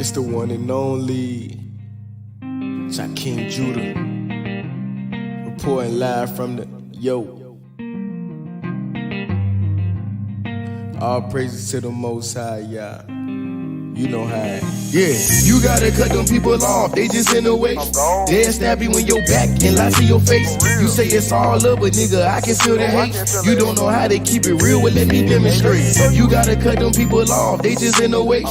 It's the one and only King Judah, reporting live from the All praises to the Most High, yeah. You know how. Yeah, you gotta cut them people off, they just in the way. They'll stab you in your back and lie to your face. You say it's all love, but nigga, I can feel the hate. You don't know how they keep it real, well let me demonstrate. You gotta cut them people off, they just in the way.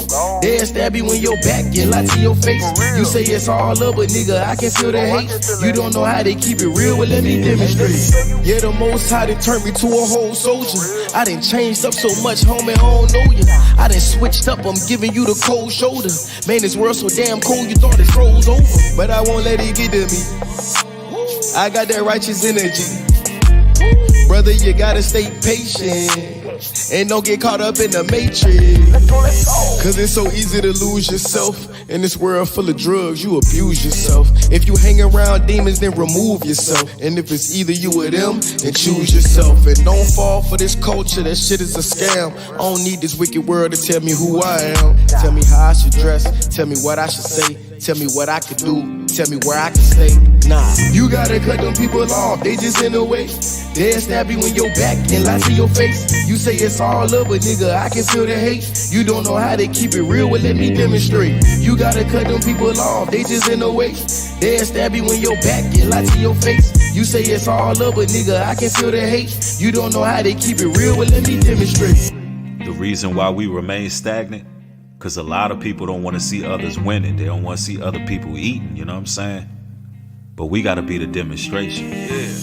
They'll stab you in your back and lie to your face. You say it's all love, but nigga, I can feel the hate. You don't know how they keep it real, well let me demonstrate. Yeah, the Most High done turned me to a whole soldier. I done changed up so much, homie, I don't know you. I done switched up, I'm giving you the cold shoulder. Man, this world so damn cold, you thought it froze over. But I won't let it get to me. I got that righteous energy. Brother, you gotta stay patient and don't get caught up in the matrix. Cause it's so easy to lose yourself. In this world full of drugs, you abuse yourself. If you hang around demons, then remove yourself. And if it's either you or them, then choose yourself. And don't fall for this culture, that shit is a scam. I don't need this wicked world to tell me who I am. Tell me how I should dress, tell me what I should say. Tell me what I could do, tell me where I can stay. Nah, you gotta cut them people off, they just in the way. They'll stab you in your back and lie to your face. You say it's all love, but nigga, I can feel the hate. You don't know how they keep it real, well let me demonstrate. You gotta cut them people off, they just in the way. They'll stab you in your back and lie to your face. You say it's all love, but nigga, I can feel the hate. You don't know how they keep it real, well let me demonstrate. The reason why we remain stagnant, because a lot of people don't want to see others winning. They don't want to see other people eating, you know what I'm saying? But we got to be the demonstration. Yeah.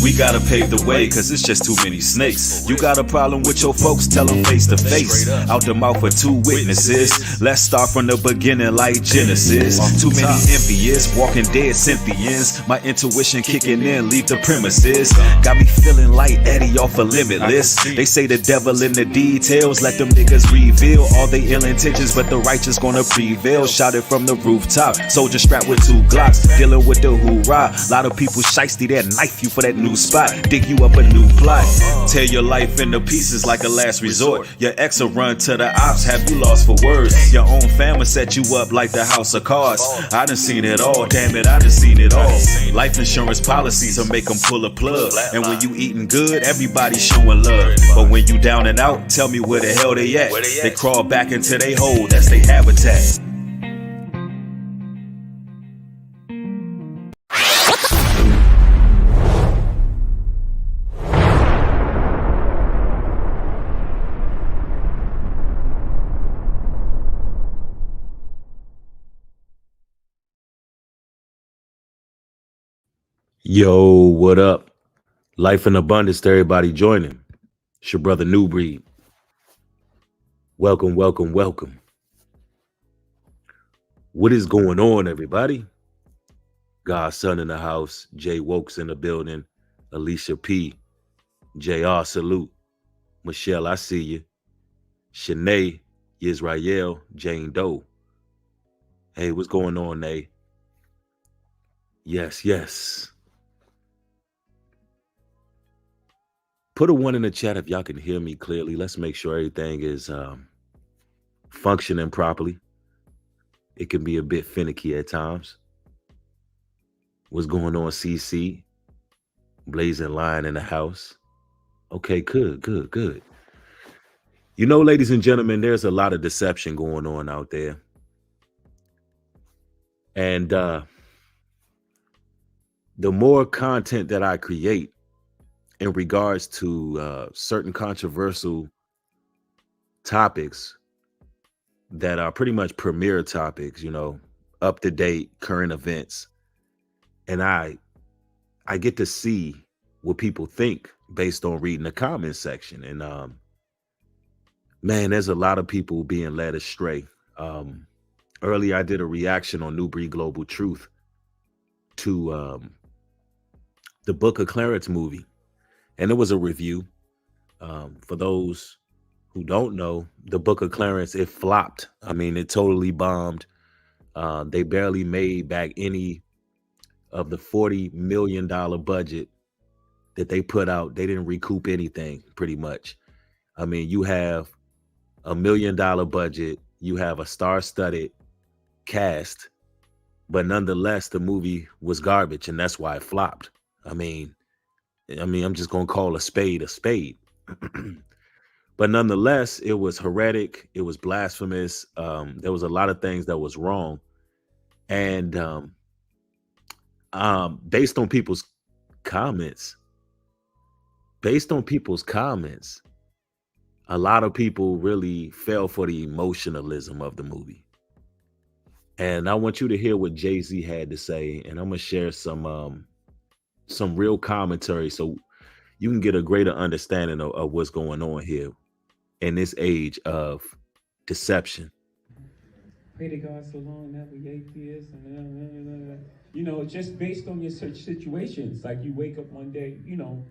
We got to pave the way, cause it's just too many snakes. You got a problem with your folks, tell them face to face. Out the mouth of two witnesses. Let's start from the beginning like Genesis. Too many envious, walking dead Cynthians. My intuition kicking in, leave the premises. Got me feeling like Eddie off of Limitless. They say the devil in the details, let them niggas reveal all they ill intentions, but the righteous gonna prevail. Shout it from the rooftop, soldier strapped with 2 Glocks, dealing with the hoorah. Lot of people shiesty, they'll knife you for that new spot, dig you up a new plot, tear your life into pieces like a last resort. Your ex will run to the ops, have you lost for words. Your own family set you up like the house of cards. I done seen it all, damn it, I done seen it all. Life insurance policies will make them pull a plug. And when you eating good, everybody showing love. But when you down and out, tell me where the hell they at. They crawl back into their hole, that's their habitat. Yo, what up? Life in abundance to everybody joining. It's your brother New Breed. Welcome, welcome, welcome. What is going on, everybody? Godson in the house, Jay Wokes in the building, Alicia P, JR salute, Michelle, I see you, Shanae, Yisrael, Jane Doe. Hey, what's going on, Nay? Yes. Put a 1 in the chat if y'all can hear me clearly. Let's make sure everything is functioning properly. It can be a bit finicky at times. What's going on, CC? Blazing Lion in the house. Okay, good. You know, ladies and gentlemen, there's a lot of deception going on out there. And the more content that I create in regards to certain controversial topics that are pretty much premier topics, you know, up-to-date current events, and I get to see what people think based on reading the comment section. And man, there's a lot of people being led astray. Earlier, I did a reaction on New Breed Global Truth to the Book of Clarence movie. And it was a review. For those who don't know, the Book of Clarence, it flopped. I mean, it totally bombed. They barely made back any of the $40 million budget that they put out. They didn't recoup anything, pretty much. I mean, you have $1 million budget. You have a star-studded cast, but nonetheless, the movie was garbage, and that's why it flopped. I mean, I'm just gonna call a spade a spade. But nonetheless, it was heretic. It was blasphemous. There was a lot of things that was wrong, and based on people's comments, based on people's comments, a lot of people really fell for the emotionalism of the movie. And I want you to hear what Jay Z had to say, and I'm gonna share some real commentary so you can get a greater understanding of what's going on here in this age of deception. Pray to God so long, never atheist. Just based on your such situations. Like you wake up one day,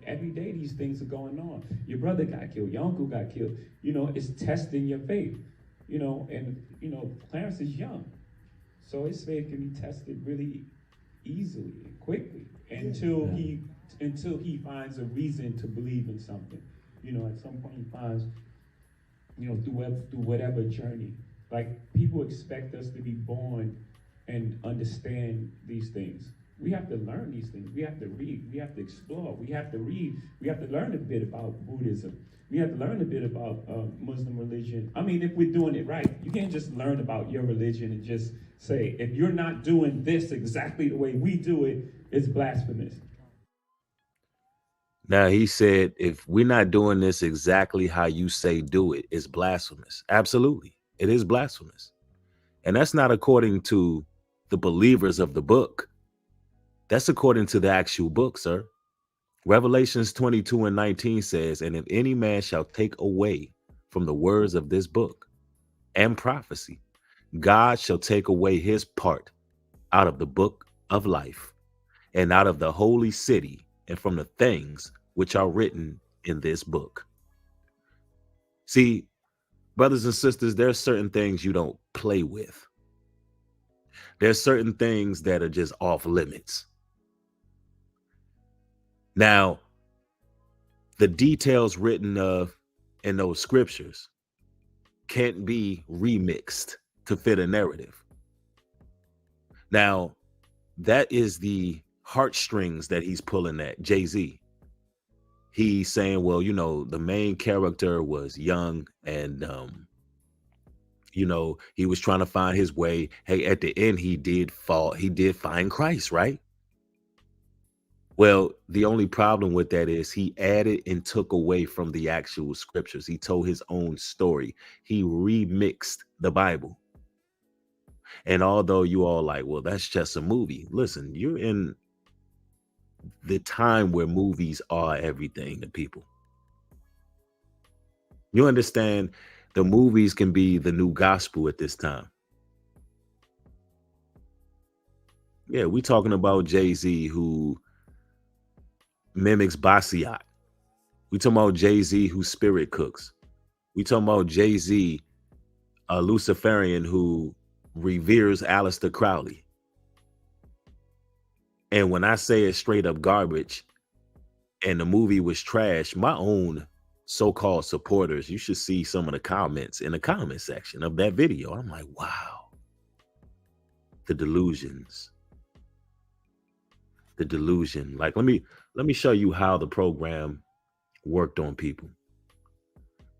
every day these things are going on. Your brother got killed, your uncle got killed. It's testing your faith. And Clarence is young. So his faith can be tested really easily and quickly until he finds a reason to believe in something. At some point he finds, through whatever journey. Like people expect us to be born and understand these things. We have to learn these things. We have to read. We have to explore. We have to read. We have to learn a bit about Buddhism. We have to learn a bit about Muslim religion. I mean, if we're doing it right, you can't just learn about your religion and just say, if you're not doing this exactly the way we do it, it's blasphemous. Now he said, if we're not doing this exactly how you say do it, it's blasphemous. Absolutely. It is blasphemous. And that's not according to the believers of the book. That's according to the actual book, sir. Revelations 22:19 says, and if any man shall take away from the words of this book and prophecy, God shall take away his part out of the book of life and out of the holy city and from the things which are written in this book. See, brothers and sisters, there's certain things you don't play with. There's certain things that are just off limits. Now, the details written of in those scriptures can't be remixed to fit a narrative. Now, that is the heartstrings that he's pulling at, Jay-Z. He's saying, well, the main character was young and, he was trying to find his way. Hey, at the end, he did fall. He did find Christ, right? Well, the only problem with that is he added and took away from the actual scriptures. He told his own story. He remixed the Bible. And although you all like, well, that's just a movie. Listen, you're in the time where movies are everything to people. You understand the movies can be the new gospel at this time. Yeah, we're talking about Jay-Z who mimics Basiat. We talking about Jay-Z who spirit cooks. We talking about Jay-Z, a Luciferian who reveres Aleister Crowley. And when I say it's straight up garbage and the movie was trash, my own so-called supporters, you should see some of the comments in the comment section of that video. I'm like, wow. The delusions. The delusion. Like, let me show you how the program worked on people.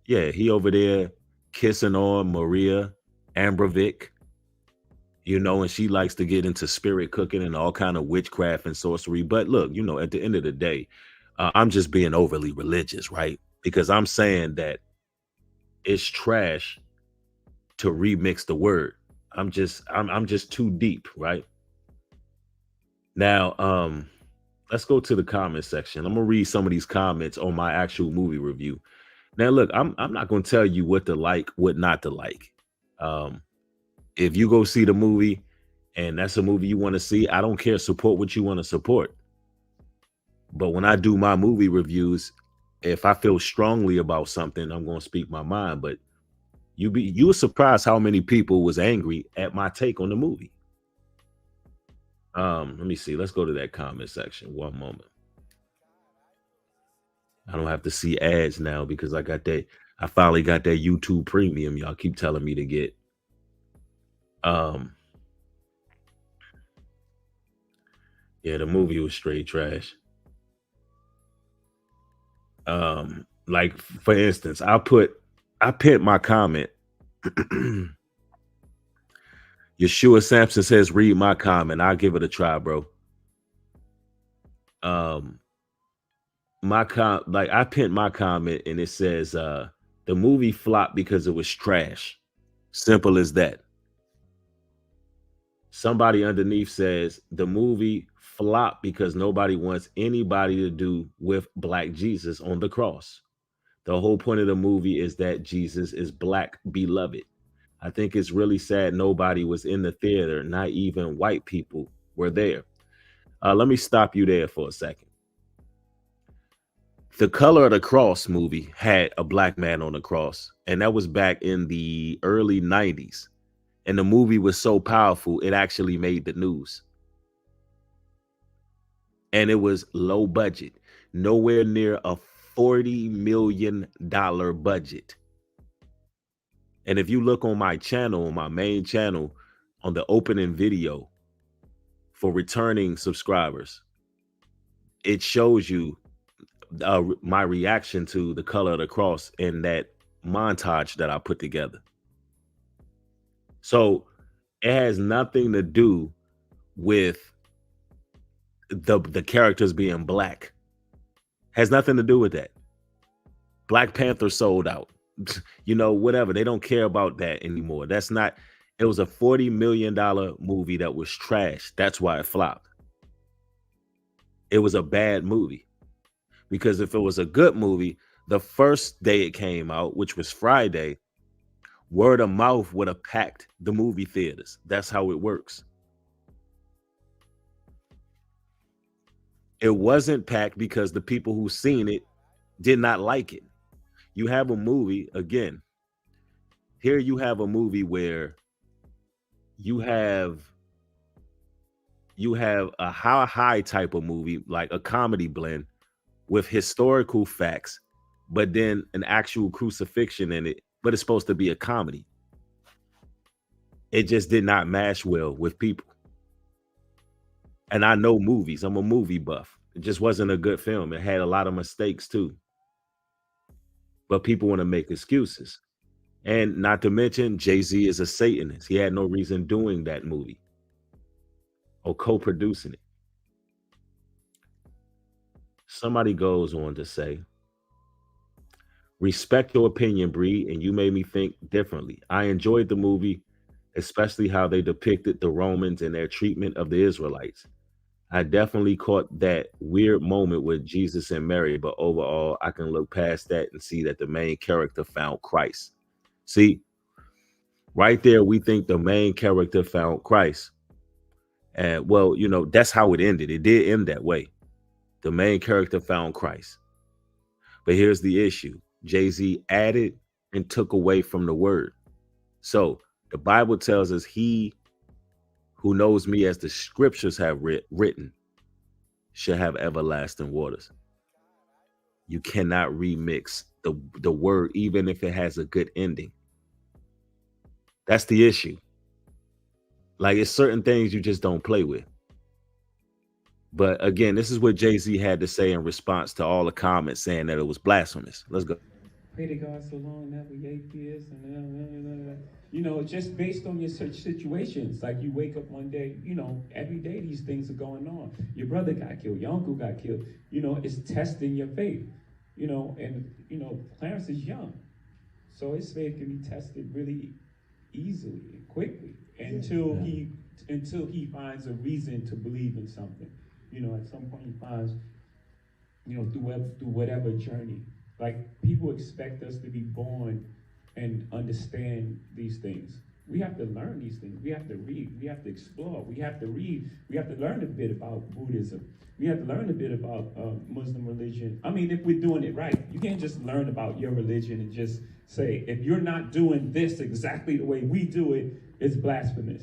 Yeah, he over there kissing on Maria Ambrovic, and she likes to get into spirit cooking and all kind of witchcraft and sorcery. But look, at the end of the day, I'm just being overly religious, right? Because I'm saying that it's trash to remix the word. I'm just too deep, right? Now, let's go to the comment section. I'm gonna read some of these comments on my actual movie review. Now, look, I'm not gonna tell you what to like, what not to like. If you go see the movie and that's a movie you want to see, I don't care. Support what you want to support. But when I do my movie reviews, if I feel strongly about something, I'm gonna speak my mind. But you were surprised how many people was angry at my take on the movie. Let me see. Let's go to that comment section. One moment. I don't have to see ads now because I finally got that YouTube premium y'all keep telling me to get. Yeah, the movie was straight trash. Like for instance, I pinned my comment. Yeshua Sampson says, read my comment. I'll give it a try, bro. Um, I pinned my comment and it says the movie flopped because it was trash. Simple as that. Somebody underneath says the movie flopped because nobody wants anybody to do with black Jesus on the cross. The whole point of the movie is that Jesus is black beloved. I think it's really sad nobody was in the theater, not even white people were there. Let me stop you there for a second. The Color of the Cross movie had a black man on the cross, and that was back in the early 90s. And the movie was so powerful, it actually made the news. And it was low budget, nowhere near a $40 million budget. And if you look on my channel, on my main channel, on the opening video for returning subscribers, it shows you my reaction to The Color of the Cross in that montage that I put together. So it has nothing to do with the characters being black. Has nothing to do with that. Black Panther sold out. Whatever. They don't care about that anymore. That's not. It was a $40 million movie that was trash. That's why it flopped. It was a bad movie. Because if it was a good movie, the first day it came out, which was Friday, word of mouth would have packed the movie theaters. That's how it works. It wasn't packed because the people who seen it did not like it. You have a movie, again, here you have a movie where you have a high type of movie, like a comedy blend with historical facts, but then an actual crucifixion in it, but it's supposed to be a comedy. It just did not mash well with people. And I know movies. I'm a movie buff. It just wasn't a good film. It had a lot of mistakes too. But people want to make excuses. And not to mention, Jay-Z is a Satanist. He had no reason doing that movie or co-producing it. Somebody goes on to say, respect your opinion, Bree, and you made me think differently. I enjoyed the movie, especially how they depicted the Romans and their treatment of the Israelites. I definitely caught that weird moment with Jesus and Mary, but overall, I can look past that and see that the main character found Christ. See, right there, we think the main character found Christ. And well, that's how it ended. It did end that way. The main character found Christ. But here's the issue. Jay-Z added and took away from the word. So the Bible tells us he who knows me as the scriptures have written shall have everlasting waters. You cannot remix the word, even if it has a good ending. That's the issue. Like, it's certain things you just don't play with. But again, this is what Jay-Z had to say in response to all the comments saying that it was blasphemous. Let's go. Pray to God so long that we atheists and just based on your such situations. Like you wake up one day, every day these things are going on. Your brother got killed, your uncle got killed. It's testing your faith. And Clarence is young, so his faith can be tested really easily and quickly until he finds a reason to believe in something. At some point he finds, through whatever journey. Like, people expect us to be born and understand these things. We have to learn these things. We have to read. We have to explore. We have to read. We have to learn a bit about Buddhism. We have to learn a bit about Muslim religion. I mean, if we're doing it right, you can't just learn about your religion and just say, if you're not doing this exactly the way we do it, it's blasphemous.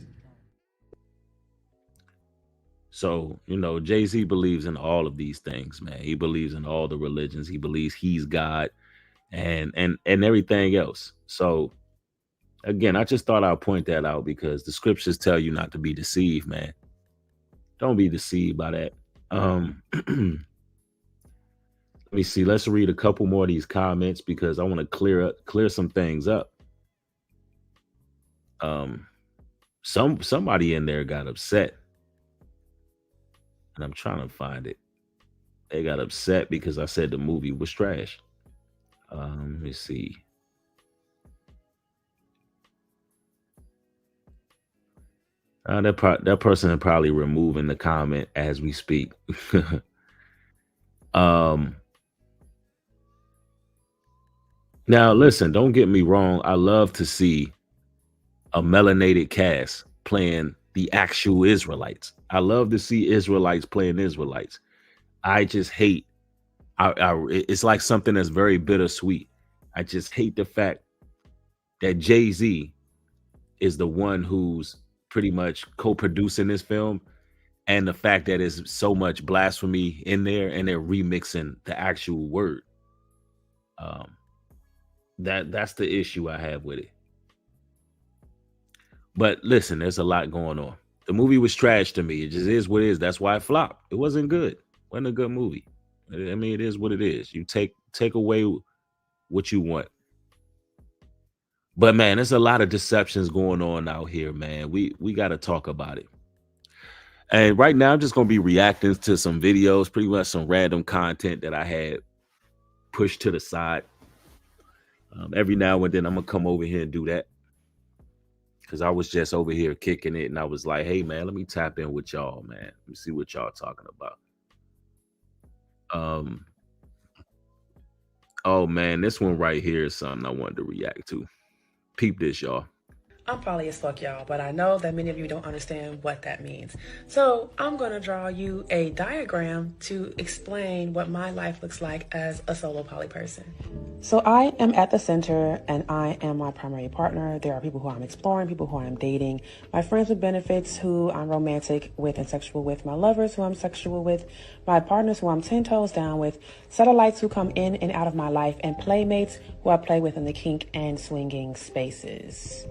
So, Jay-Z believes in all of these things, man. He believes in all the religions. He believes he's God and everything else. So, again, I just thought I'd point that out because the scriptures tell you not to be deceived, man. Don't be deceived by that. Let me see. Let's read a couple more of these comments because I want to clear some things up. Um, somebody in there got upset, and I'm trying to find it. They got upset because I said the movie was trash. Let me see. That person is probably removing the comment as we speak. um, Now, listen, don't get me wrong. I love to see a melanated cast playing the actual Israelites. I love to see Israelites playing Israelites. I just hate. It's like something that's very bittersweet. I just hate the fact that Jay-Z is the one who's pretty much co-producing this film, and the fact that there's so much blasphemy in there, and they're remixing the actual word. Um, that's the issue I have with it. But listen, there's a lot going on. The movie was trash to me. It just is what it is. That's why it flopped. It wasn't good. It wasn't a good movie. I mean, it is what it is. You take away what you want. But man, there's a lot of deceptions going on out here, man. We got to talk about it. And right now, I'm just going to be reacting to some videos, pretty much some random content that I had pushed to the side. Every now and then, I'm going to come over here and do that. Because I was just over here kicking it, and I was like, hey, man, let me tap in with y'all, man. Let me see what y'all talking about. Oh, man, this one right here is something I wanted to react to. Peep this, y'all. I'm poly as fuck, y'all, but I know that many of you don't understand what that means. So I'm going to draw you a diagram to explain what my life looks like as a solo poly person. So I am at the center, and I am my primary partner. There are people who I'm exploring, people who I'm dating, my friends with benefits who I'm romantic with and sexual with, my lovers who I'm sexual with, my partners who I'm 10 toes down with, satellites who come in and out of my life, and playmates who I play with in the kink and swinging spaces.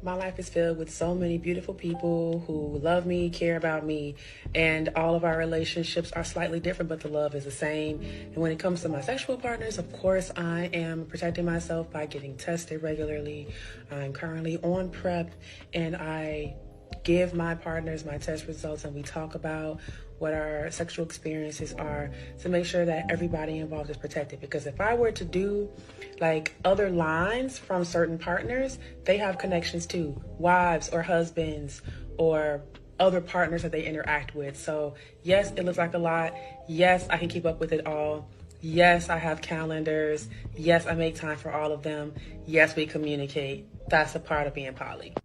My life is filled with so many beautiful people who love me, care about me, and all of our relationships are slightly different, but the love is the same. And when it comes to my sexual partners, of course, I am protecting myself by getting tested regularly. I'm currently on PrEP, and I give my partners my test results, and we talk about what our sexual experiences are to make sure that everybody involved is protected. Because if I were to do like other lines from certain partners, they have connections to wives or husbands or other partners that they interact with. So yes, it looks like a lot. Yes, I can keep up with it all. Yes, I have calendars. Yes, I make time for all of them. Yes, we communicate. That's a part of being poly.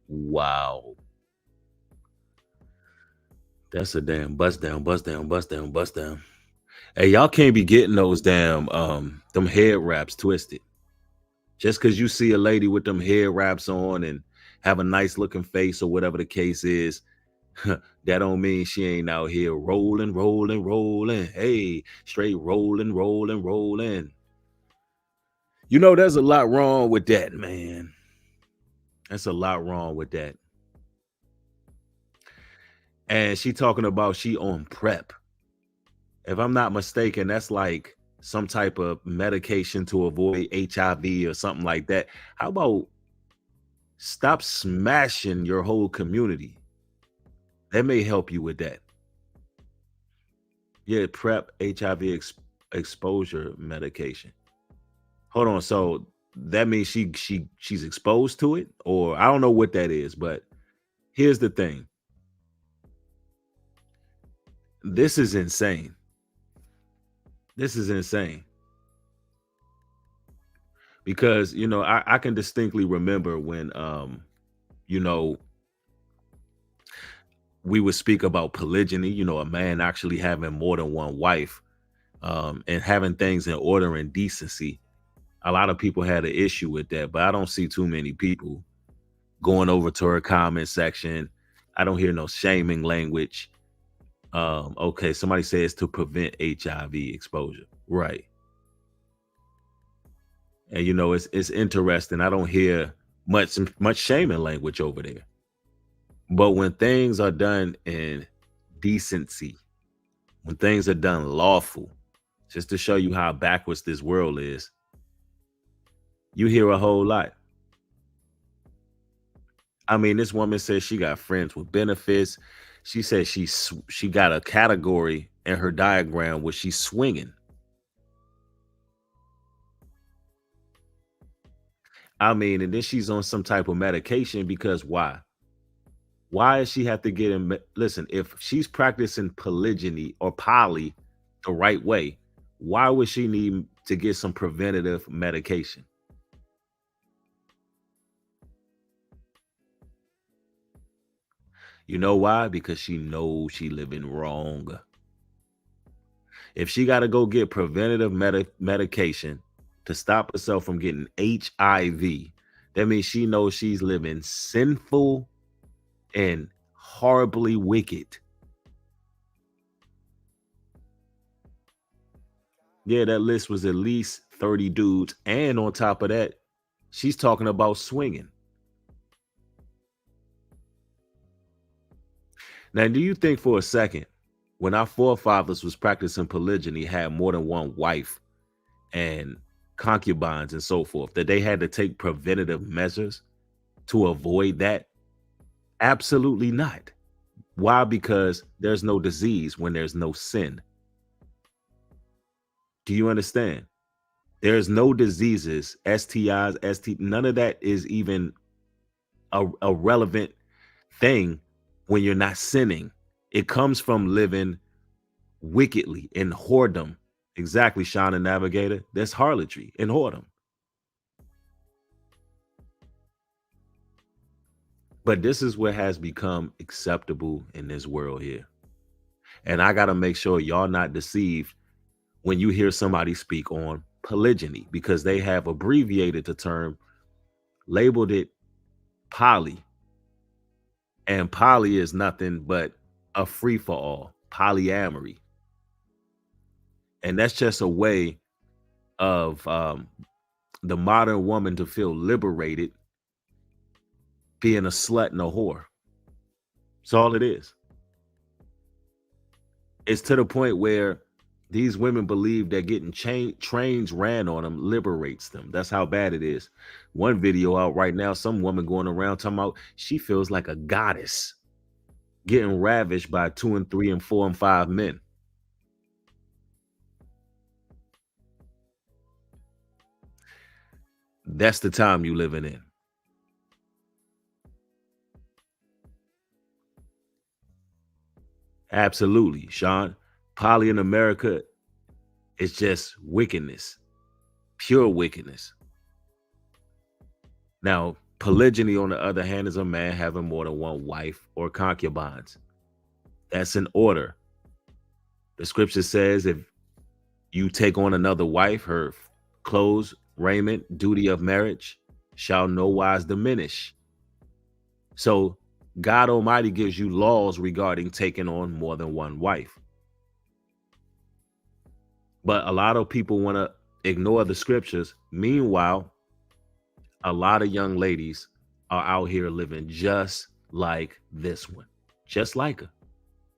Wow. That's a damn bust down. Hey, y'all can't be getting those damn them head wraps twisted. Just because you see a lady with them head wraps on and have a nice looking face or whatever the case is, that don't mean she ain't out here rolling. Hey, straight rolling. You know, there's a lot wrong with that, man. That's a lot wrong with that. And she talking about she on PrEP. If I'm not mistaken, that's like some type of medication to avoid HIV or something like that. How about stop smashing your whole community? That may help you with that. Yeah, PrEP, HIV exposure medication. Hold on, so that means she's exposed to it, or I don't know what that is, but here's the thing. This is insane. Because, you know, I can distinctly remember when, you know, we would speak about polygyny, you know, a man actually having more than one wife, and having things in order and decency. A lot of people had an issue with that, but I don't see too many people going over to her comment section. I don't hear no shaming language. Okay, somebody says to prevent HIV exposure. Right. And you know, it's interesting. I don't hear much shaming language over there. But when things are done in decency, when things are done lawful, just to show you how backwards this world is, you hear a whole lot. I mean, this woman says she got friends with benefits. She said she got a category in her diagram where she's swinging. I mean, and then she's on some type of medication because why? Why does she have to get in? Listen, if she's practicing polygyny or poly the right way, why would she need to get some preventative medication? You know why? Because she knows she living wrong. If she got to go get preventative medication to stop herself from getting HIV, that means she knows she's living sinful and horribly wicked. Yeah, that list was at least 30 dudes. And on top of that, she's talking about swinging. Now, do you think for a second, when our forefathers was practicing polygyny, had more than one wife and concubines and so forth, that they had to take preventative measures to avoid that? Absolutely not. Why? Because there's no disease when there's no sin. Do you understand? There's no diseases, STIs, none of that is even a relevant thing when you're not sinning. It comes from living wickedly in whoredom. Exactly, Sean and Navigator. That's harlotry and whoredom. But this is what has become acceptable in this world here. And I got to make sure y'all not deceived when you hear somebody speak on polygyny, because they have abbreviated the term, labeled it poly. And poly is nothing but a free-for-all, polyamory. And that's just a way of the modern woman to feel liberated, being a slut and a whore. That's all it is. It's to the point where these women believe that getting trains ran on them liberates them. That's how bad it is. One video out right now, some woman going around talking about she feels like a goddess getting ravished by 2 and 3 and 4 and 5 men. That's the time you living in. Absolutely, Sean. Poly in America is just wickedness, pure wickedness. Now, polygyny, on the other hand, is a man having more than one wife or concubines. That's an order. The scripture says if you take on another wife, her clothes, raiment, duty of marriage shall no wise diminish. So God Almighty gives you laws regarding taking on more than one wife. But a lot of people want to ignore the scriptures. Meanwhile, a lot of young ladies are out here living just like this one, just like her.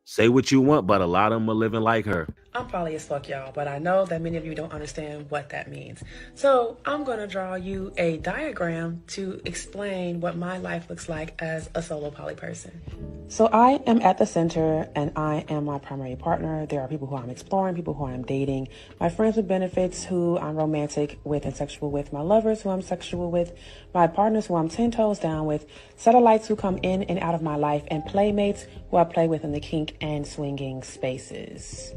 Say what you want, but a lot of them are living like her. I'm poly as fuck, y'all, but I know that many of you don't understand what that means. So I'm going to draw you a diagram to explain what my life looks like as a solo poly person. So I am at the center and I am my primary partner. There are people who I'm exploring, people who I'm dating, my friends with benefits who I'm romantic with and sexual with, my lovers who I'm sexual with, my partners who I'm 10 toes down with, satellites who come in and out of my life, and playmates who I play with in the kink and swinging spaces.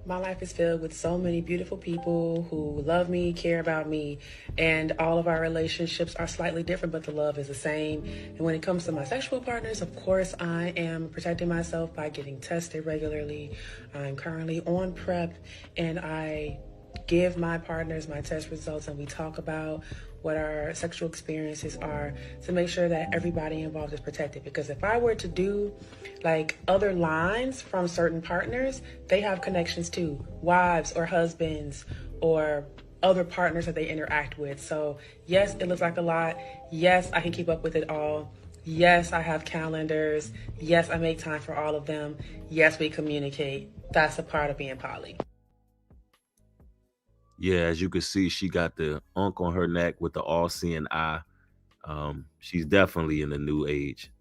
My life is filled with so many beautiful people who love me, care about me, and all of our relationships are slightly different, but the love is the same. And when it comes to my sexual partners, of course, I am protecting myself by getting tested regularly. I'm currently on PrEP, and I give my partners my test results, and we talk about what our sexual experiences are to make sure that everybody involved is protected. Because if I were to do like other lines from certain partners, they have connections to wives or husbands or other partners that they interact with. So yes, it looks like a lot. Yes, I can keep up with it all. Yes, I have calendars. Yes, I make time for all of them. Yes, we communicate. That's a part of being poly. Yeah, as you can see, she got the unk on her neck with the all-seeing eye. She's definitely in the new age.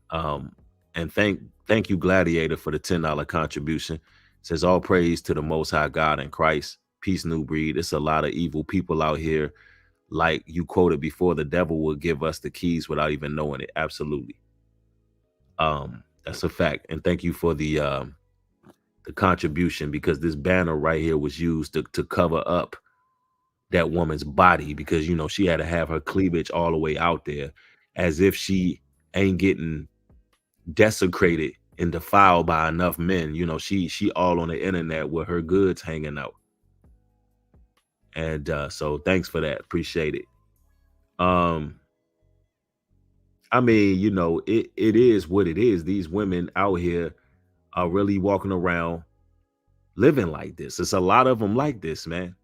Um, and thank you, Gladiator, for the $10 contribution. Says all praise to the Most High God in Christ. Peace, new breed. It's a lot of evil people out here. Like you quoted before, the devil will give us the keys without even knowing it. Absolutely. That's a fact. And thank you for the contribution, because this banner right here was used to cover up that woman's body, because she had to have her cleavage all the way out there, as if she ain't getting desecrated and defiled by enough men. She all on the internet with her goods hanging out. And so thanks for that. Appreciate it. I mean, it is what it is. These women out here are really walking around living like this. It's a lot of them like this, man.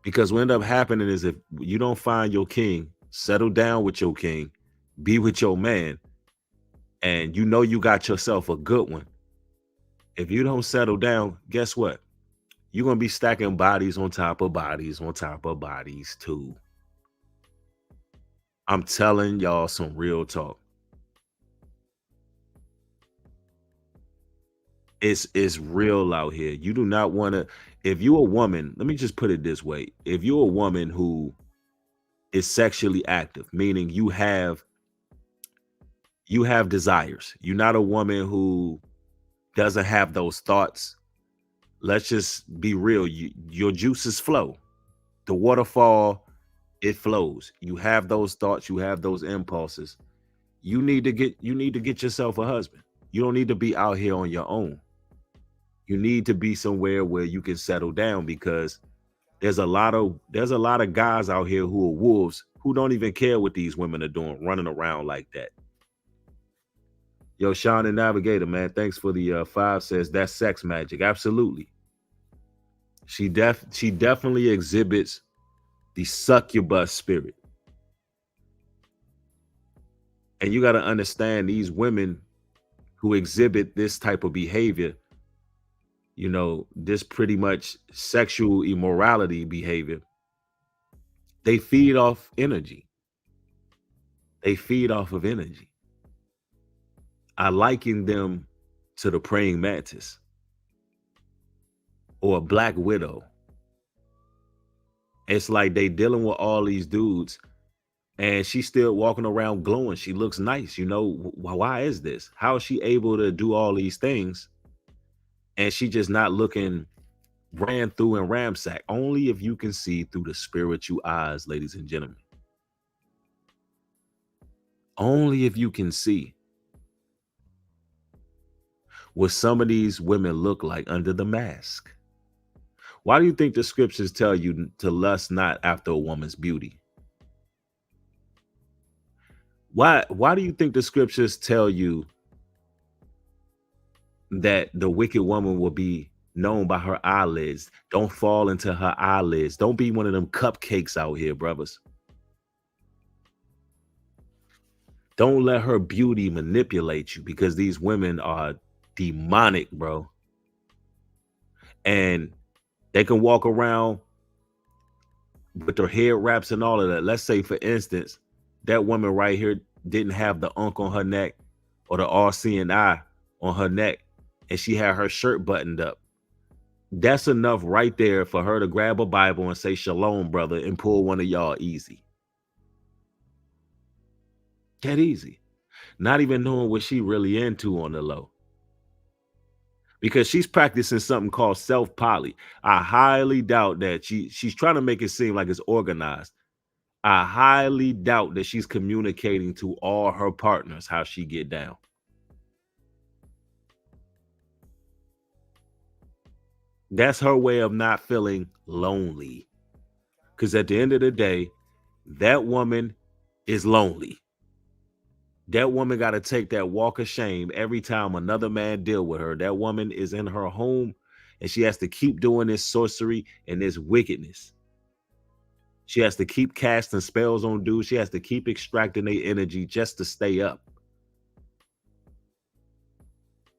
Because what end up happening is, if you don't find your king, settle down with your king, be with your man, and you got yourself a good one. If you don't settle down, guess what? You're going to be stacking bodies on top of bodies on top of bodies too. I'm telling y'all some real talk. It's real out here. You do not want to, if you're a woman, let me just put it this way. If you're a woman who is sexually active, meaning you have desires, you're not a woman who doesn't have those thoughts. Let's just be real. Your juices flow. The waterfall, it flows. You have those thoughts, you have those impulses. You need to get yourself a husband. You don't need to be out here on your own. You need to be somewhere where you can settle down, because there's a lot of guys out here who are wolves, who don't even care what these women are doing, running around like that. Yo, Sean and Navigator, man, thanks for the 5. Says that's sex magic. Absolutely. She definitely exhibits the succubus spirit. And you got to understand, these women who exhibit this type of behavior, this pretty much sexual immorality behavior, they feed off energy. They feed off of energy. I liken them to the praying mantis or a black widow. It's like they dealing with all these dudes, and she's still walking around glowing. She looks nice. Why is this? How is she able to do all these things, and she just not looking ran through and ransacked? Only if you can see through the spiritual eyes, ladies and gentlemen. Only if you can see what some of these women look like under the mask. Why do you think the scriptures tell you to lust not after a woman's beauty? Why do you think the scriptures tell you that the wicked woman will be known by her eyelids? Don't fall into her eyelids. Don't be one of them cupcakes out here, brothers. Don't let her beauty manipulate you, because these women are demonic, bro. And they can walk around with their hair wraps and all of that. Let's say, for instance, that woman right here didn't have the unk on her neck or the all-seeing eye on her neck, and she had her shirt buttoned up. That's enough right there for her to grab a Bible and say, "Shalom, brother," and pull one of y'all easy. That easy. Not even knowing what she really into on the low. Because she's practicing something called self-poly. I highly doubt that she's trying to make it seem like it's organized. I highly doubt that she's communicating to all her partners how she get down. That's her way of not feeling lonely. Because at the end of the day, that woman is lonely. That woman got to take that walk of shame every time another man deal with her. That woman is in her home, and she has to keep doing this sorcery and this wickedness. She has to keep casting spells on dudes. She has to keep extracting their energy just to stay up.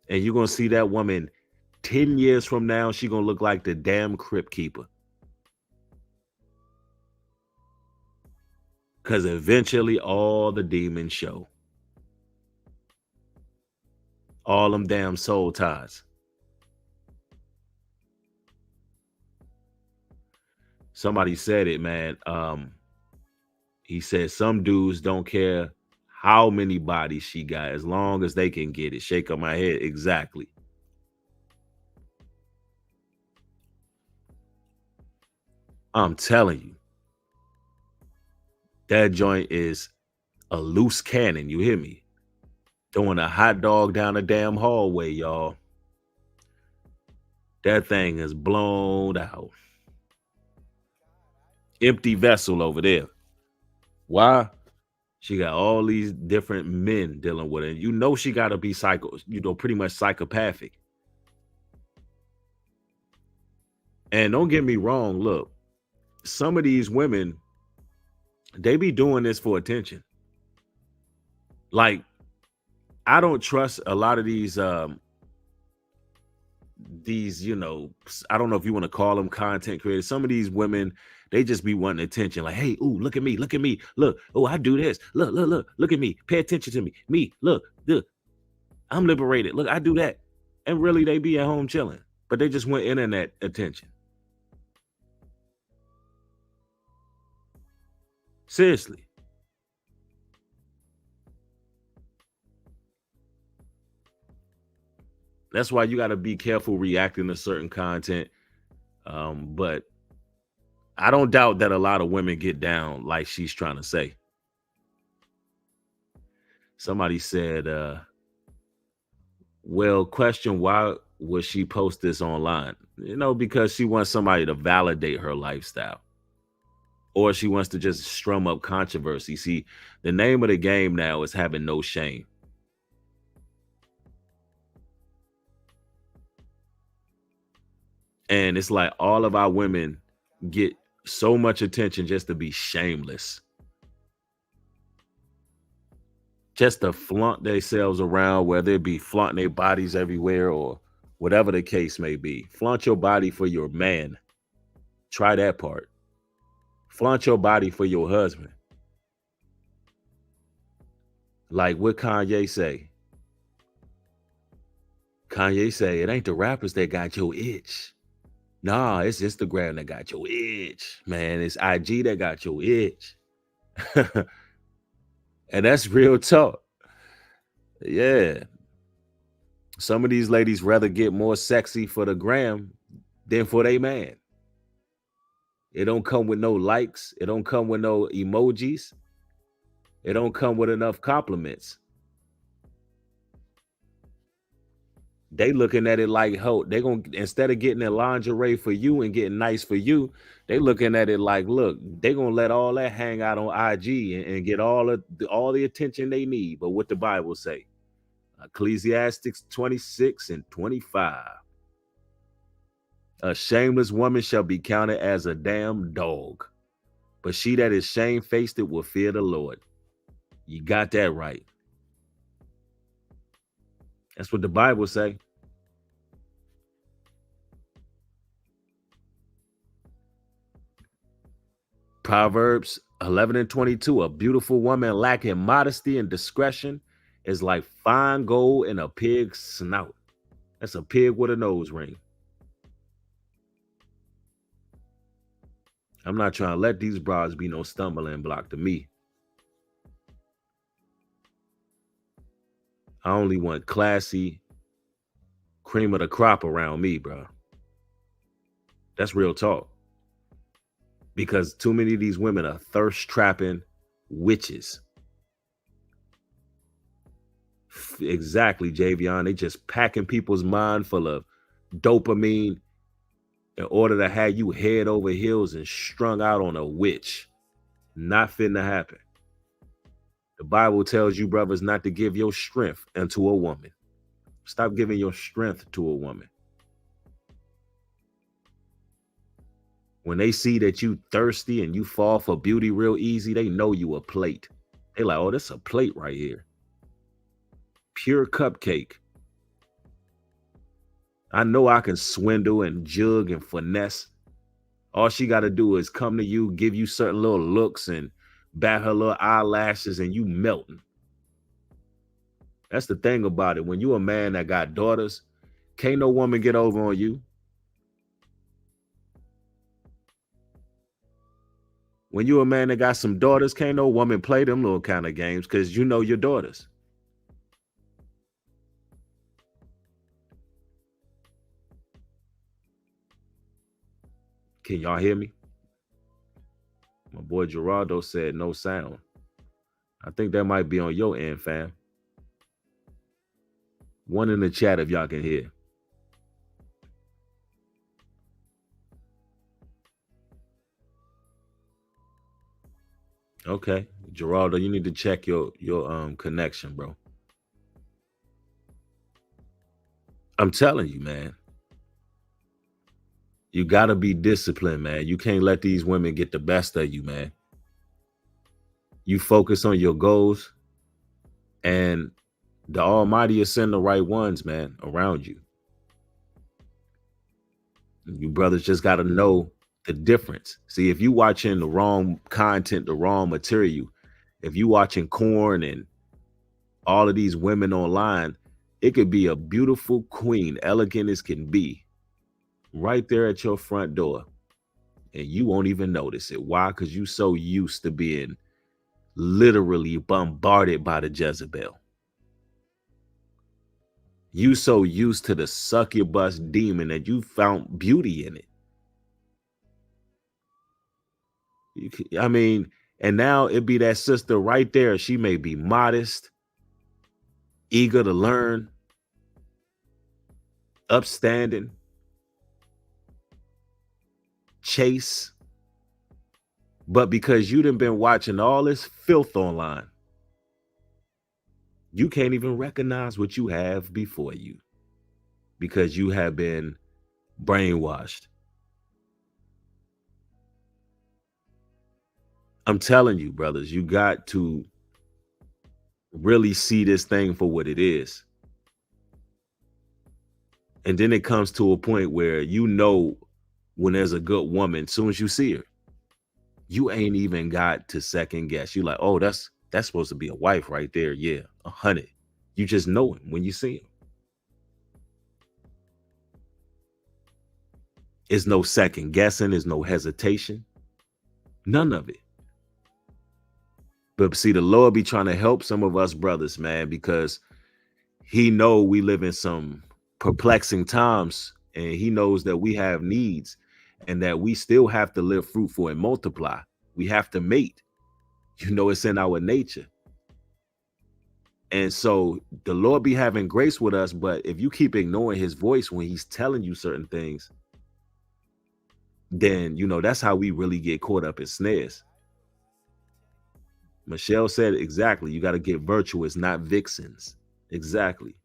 And you're going to see that woman 10 years from now, she's going to look like the damn crypt keeper. Because eventually all the demons show. All them damn soul ties. Somebody said it, man. He said some dudes don't care how many bodies she got as long as they can get it. Shake on my head. Exactly. I'm telling you, that joint is a loose cannon. You hear me? Throwing a hot dog down a damn hallway, y'all. That thing is blown out. Empty vessel over there. Why? She got all these different men dealing with it. You know she got to be pretty much psychopathic. And don't get me wrong, look, some of these women, they be doing this for attention. Like, I don't trust a lot of these, I don't know if you want to call them content creators. Some of these women, they just be wanting attention. Like, hey, ooh, look at me. Look, oh, I do this. Look at me. Pay attention to me. Look, I'm liberated. Look, I do that. And really, they be at home chilling. But they just want internet attention. Seriously. That's why you got to be careful reacting to certain content. But I don't doubt that a lot of women get down like she's trying to say. Somebody said, well, question, why would she post this online? Because she wants somebody to validate her lifestyle. Or she wants to just strum up controversy. See, the name of the game now is having no shame. And it's like all of our women get so much attention just to be shameless. Just to flaunt themselves around, whether it be flaunting their bodies everywhere or whatever the case may be. Flaunt your body for your man. Try that part. Flaunt your body for your husband. Like what Kanye say. Kanye say, it ain't the rappers that got your itch. Nah, it's Instagram that got your itch. Man, it's IG that got your itch. And that's real talk. Yeah. Some of these ladies rather get more sexy for the gram than for their man. It don't come with no likes. It don't come with no emojis. It don't come with enough compliments. They looking at it like, they gonna, instead of getting their lingerie for you and getting nice for you, they looking at it like, look, they gonna let all that hang out on IG and get all the attention they need. But what the Bible say? Ecclesiastes 26:25. A shameless woman shall be counted as a damn dog, but she that is shamefaced will fear the Lord. You got that right. That's what the Bible say. Proverbs 11:22. A beautiful woman lacking modesty and discretion is like fine gold in a pig's snout. That's a pig with a nose ring. I'm not trying to let these bras be no stumbling block to me. I only want classy, cream of the crop around me, bro. That's real talk. Because too many of these women are thirst trapping witches. Exactly, Javion. They just packing people's mind full of dopamine in order to have you head over heels and strung out on a witch. Not finna happen. The Bible tells you, brothers, not to give your strength unto a woman. Stop giving your strength to a woman. When they see that you thirsty and you fall for beauty real easy, they know you a plate. They like, oh, this a plate right here. Pure cupcake. I know I can swindle and jug and finesse. All she got to do is come to you, give you certain little looks and bat her little eyelashes and you melting. That's the thing about it. When you a man that got daughters, can't no woman get over on you. When you a man that got some daughters, can't no woman play them little kind of games because you know your daughters. Can y'all hear me? My boy Gerardo said no sound. I think that might be on your end, fam. One in the chat if y'all can hear. Okay, Gerardo, you need to check your connection, bro. I'm telling you, man. You gotta be disciplined, man. You can't let these women get the best of you, man. You focus on your goals, and the Almighty will send the right ones, man, around you. You brothers just gotta know the difference. See, if you watching the wrong content, the wrong material, if you watching corn and all of these women online, it could be a beautiful queen, elegant as can be, right there at your front door, and you won't even notice it. Why? Because you so used to being literally bombarded by the Jezebel. You so used to the succubus demon that you found beauty in it. I mean, and now it be that sister right there. She may be modest, eager to learn, upstanding, chase. But because you done been watching all this filth online, you can't even recognize what you have before you because you have been brainwashed. I'm telling you, brothers, you got to really see this thing for what it is. And then it comes to a point where you know when there's a good woman, as soon as you see her, you ain't even got to second guess. You like, oh, that's supposed to be a wife right there. Yeah, 100. You just know him when you see him. There's no second guessing. There's no hesitation. None of it. But see, the Lord be trying to help some of us brothers, man, because he know we live in some perplexing times, and he knows that we have needs and that we still have to live fruitful and multiply. We have to mate. You know, it's in our nature. And so the Lord be having grace with us, but if you keep ignoring his voice when he's telling you certain things, then, you know, that's how we really get caught up in snares. Michelle said exactly. You got to get virtuous, not vixens. Exactly.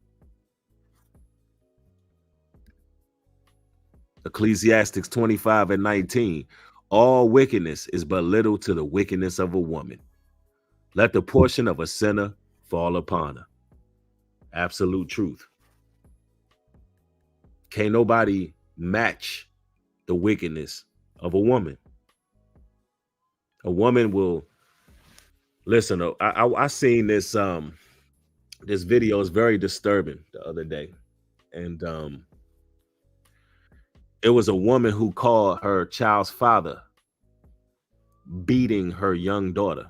Ecclesiastes 25:19. All wickedness is but little to the wickedness of a woman. Let the portion of a sinner fall upon her. Absolute truth. Can't nobody match the wickedness of a woman. A woman will listen. I seen this this video is very disturbing the other day, and it was a woman who called her child's father beating her young daughter,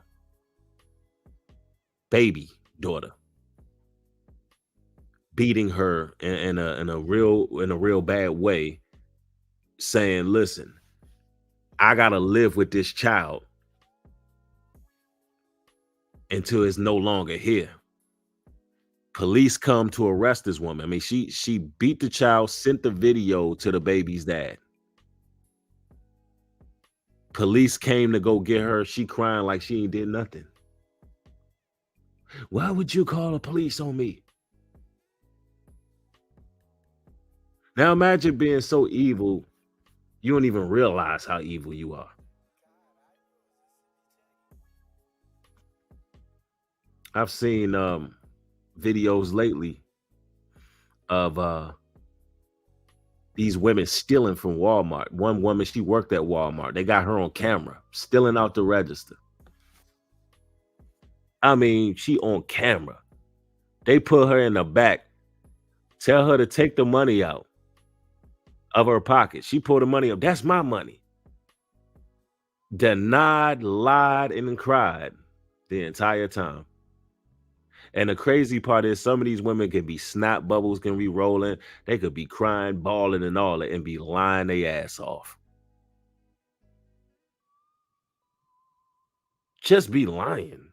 baby daughter, beating her in a real bad way, saying, "Listen, I gotta live with this child until it's no longer here." Police come to arrest this woman. I mean, she beat the child, sent the video to the baby's dad. Police came to go get her. She crying like she ain't did nothing. Why would you call the police on me? Now imagine being so evil You don't even realize how evil you are. I've seen videos lately of these women stealing from Walmart. One woman, she worked at Walmart. They got her on camera stealing out the register. I mean, she on camera. They put her in the back, tell her to take the money out of her pocket. She pulled the money up. That's my money. Denied, lied, and cried the entire time. And the crazy part is some of these women can be snot bubbles, can be rolling. They could be crying, bawling, and all that, and be lying their ass off. Just be lying.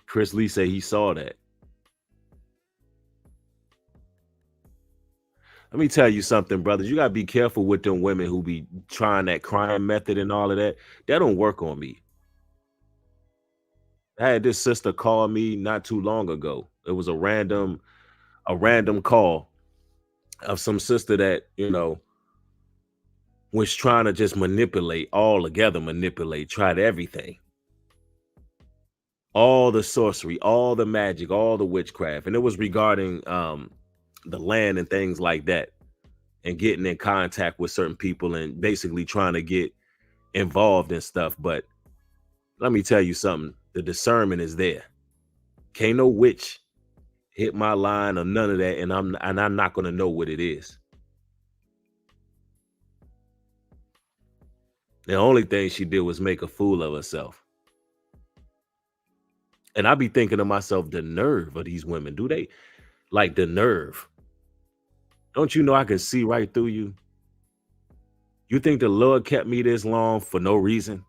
Chris Lee said he saw that. Let me tell you something, brothers. You gotta be careful with them women who be trying that crime method and all of that. That don't work on me. I had this sister call me not too long ago. It was a random call of some sister that, was trying to just manipulate, tried everything. All the sorcery, all the magic, all the witchcraft. And it was regarding the land and things like that, and getting in contact with certain people and basically trying to get involved in stuff. But let me tell you something, the discernment is there. Can't no witch hit my line or none of that, and I'm not gonna know what it is. The only thing she did was make a fool of herself. And I be thinking to myself, the nerve of these women. Do they like the nerve? Don't you know I can see right through you? You think the Lord kept me this long for no reason?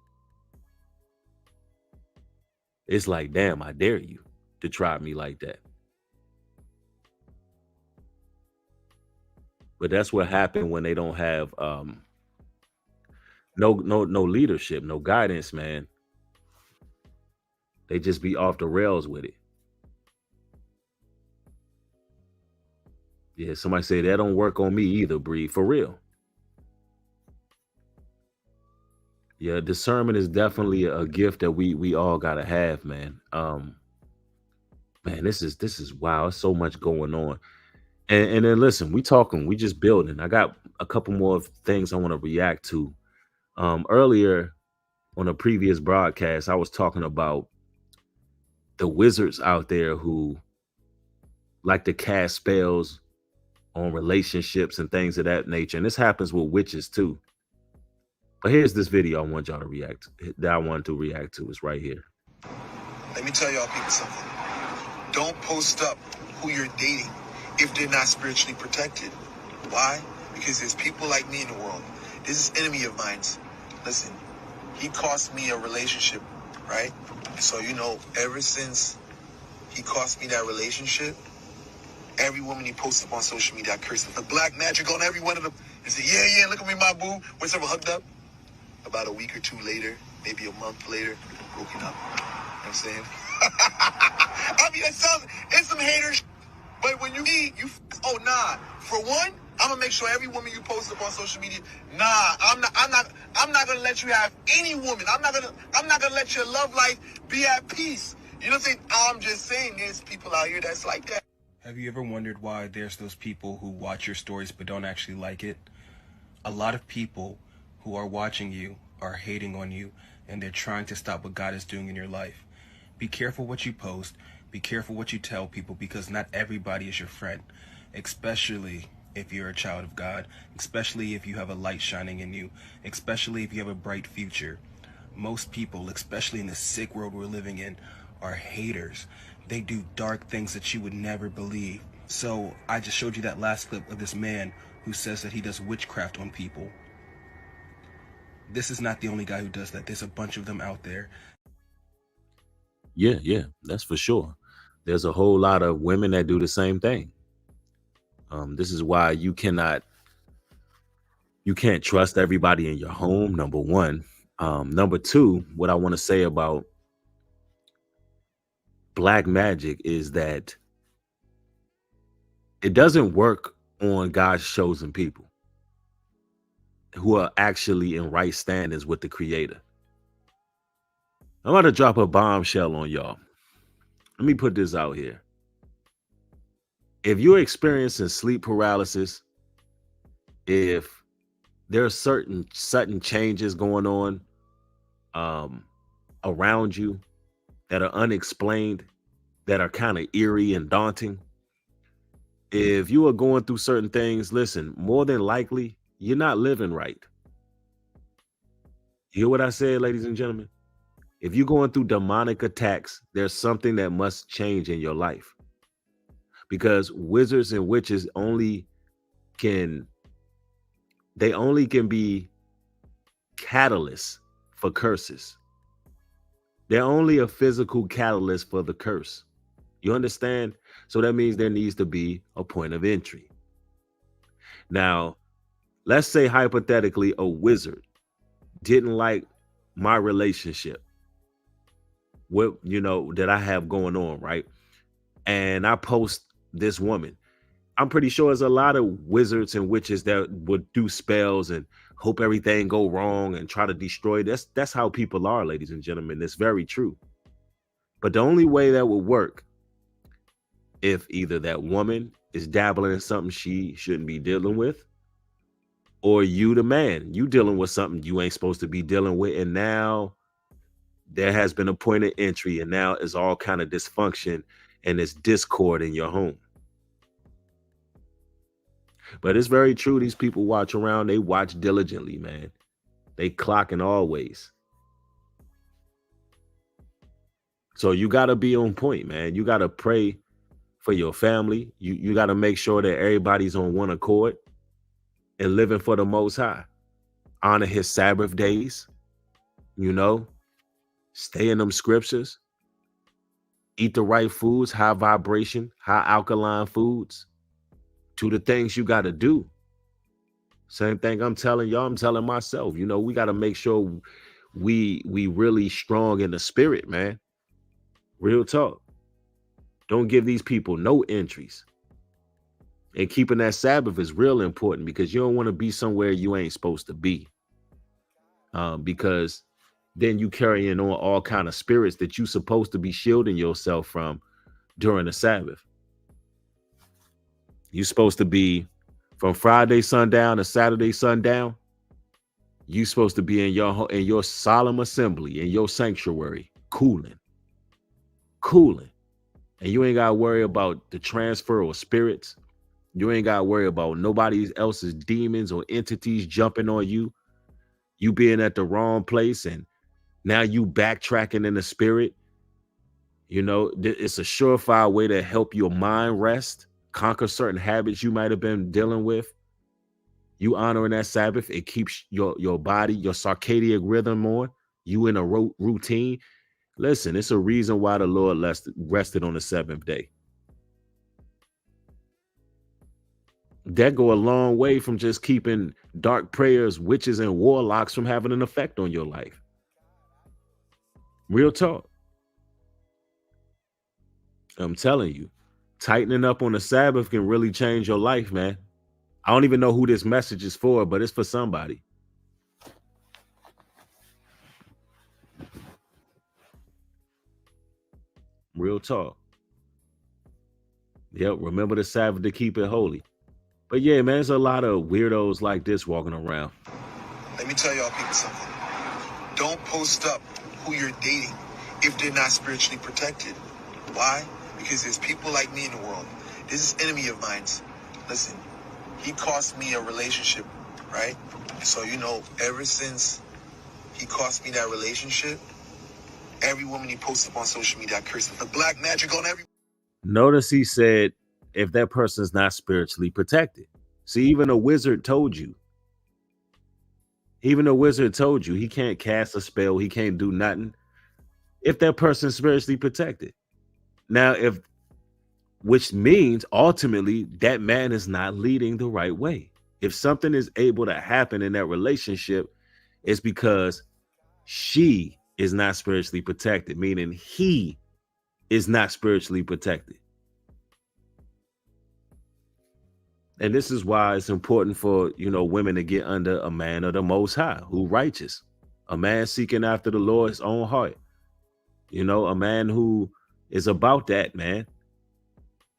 It's like, damn, I dare you to try me like that. But that's what happened when they don't have no leadership, no guidance, man. They just be off the rails with it. Yeah, somebody say that don't work on me either, Bree. For real. Yeah, discernment is definitely a gift that we all gotta have, man. Man, this is wow. It's so much going on. And then listen, we just building. I got a couple more things I want to react to. Earlier on a previous broadcast, I was talking about the wizards out there who like to cast spells on relationships and things of that nature. And this happens with witches too. But here's this video I want y'all to react that I wanted to react to. It's right here. Let me tell y'all people something. Don't post up who you're dating if they're not spiritually protected. Why? Because there's people like me in the world. This is enemy of mine. Listen, he cost me a relationship, right? So, ever since he cost me that relationship, every woman he posted up on social media, I cursed the black magic on every one of them. And said, yeah, look at me, my boo. We're sort of hooked up. About a week or two later, maybe a month later, broken up. You know what I'm saying? I mean, it's some haters. But when you eat, oh, nah. For one, I'm gonna make sure every woman you post up on social media, nah, I'm not gonna let you have any woman. I'm not gonna let your love life be at peace. You know what I'm saying? I'm just saying there's people out here that's like that. Have you ever wondered why there's those people who watch your stories but don't actually like it? A lot of people who are watching you are hating on you, and they're trying to stop what God is doing in your life. Be careful what you post. Be careful what you tell people, because not everybody is your friend, especially if you're a child of God, especially if you have a light shining in you, especially if you have a bright future. Most people, especially in the sick world we're living in, are haters. They do dark things that you would never believe. So I just showed you that last clip of this man who says that he does witchcraft on people. This is not the only guy who does that. There's a bunch of them out there. Yeah, that's for sure. There's a whole lot of women that do the same thing. This is why you can't trust everybody in your home, number one. Number two, what I want to say about black magic is that it doesn't work on God's chosen people who are actually in right standings with the Creator. I'm about to drop a bombshell on y'all. Let me put this out here. If you're experiencing sleep paralysis, if there are certain sudden changes going on around you that are unexplained, that are kind of eerie and daunting, if you are going through certain things, listen, more than likely, you're not living right. You hear what I said, ladies and gentlemen? If you're going through demonic attacks, there's something that must change in your life. Because wizards and witches only can be catalysts for curses. They're only a physical catalyst for the curse. You understand? So that means there needs to be a point of entry. Now, let's say hypothetically a wizard didn't like my relationship, that I have going on, right? And I post this woman. I'm pretty sure there's a lot of wizards and witches that would do spells and hope everything go wrong and try to destroy. That's how people are, ladies and gentlemen. It's very true. But the only way that would work, if either that woman is dabbling in something she shouldn't be dealing with, or you, the man, you dealing with something you ain't supposed to be dealing with, and now there has been a point of entry, and now it's all kind of dysfunction and it's discord in your home. But it's very true. These people watch around. They watch diligently, man. They clocking always. So you got to be on point, man. You got to pray for your family. You got to make sure that everybody's on one accord and living for the Most High. Honor his Sabbath days, stay in them scriptures, eat the right foods, high vibration, high alkaline foods. To the things you got to do. Same thing I'm telling y'all, I'm telling myself. We got to make sure we really strong in the spirit, man. Real talk. Don't give these people no entries. And keeping that Sabbath is real important, because you don't want to be somewhere you ain't supposed to be. Because then you carrying on all kind of spirits that you supposed to be shielding yourself from during the Sabbath. You're supposed to be from Friday sundown to Saturday sundown. You're supposed to be in your solemn assembly, in your sanctuary, cooling. And you ain't got to worry about the transfer of spirits. You ain't got to worry about nobody else's demons or entities jumping on you. You being at the wrong place and now you backtracking in the spirit. It's a surefire way to help your mind rest, conquer certain habits you might have been dealing with. You honoring that Sabbath, it keeps your body, your circadian rhythm on. You in a routine. Listen, it's a reason why the Lord rested on the seventh day. That go a long way from just keeping dark prayers, witches, and warlocks from having an effect on your life. Real talk. I'm telling you, tightening up on the Sabbath can really change your life, man. I don't even know who this message is for, but it's for somebody. Real talk. Yep, remember the Sabbath to keep it holy. But yeah, man, there's a lot of weirdos like this walking around. Let me tell y'all people something. Don't post up who you're dating if they're not spiritually protected. Why? Because there's people like me in the world. This is enemy of mine. Listen, he cost me a relationship, right? So, ever since he cost me that relationship, every woman he posts up on social media, I curse him. The black magic on every... Notice he said, if that person's not spiritually protected. See, even a wizard told you. Even a wizard told you he can't cast a spell. He can't do nothing if that person's spiritually protected. Now, which means ultimately that man is not leading the right way. If something is able to happen in that relationship, it's because she is not spiritually protected, meaning he is not spiritually protected. And this is why it's important for, women to get under a man of the Most High, who righteous, a man seeking after the Lord's own heart, a man who is about that, man.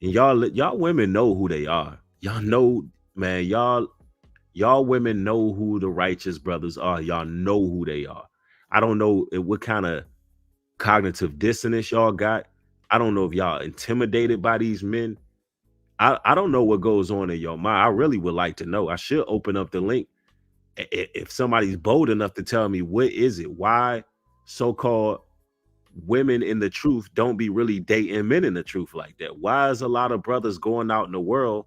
And y'all women know who they are. Y'all know, man, y'all women know who the righteous brothers are. Y'all know who they are. I don't know what kind of cognitive dissonance y'all got. I don't know if y'all intimidated by these men. I don't know what goes on in your mind. I really would like to know. I should open up the link. If somebody's bold enough to tell me what is it, why so-called women in the truth don't be really dating men in the truth like that. Why is a lot of brothers going out in the world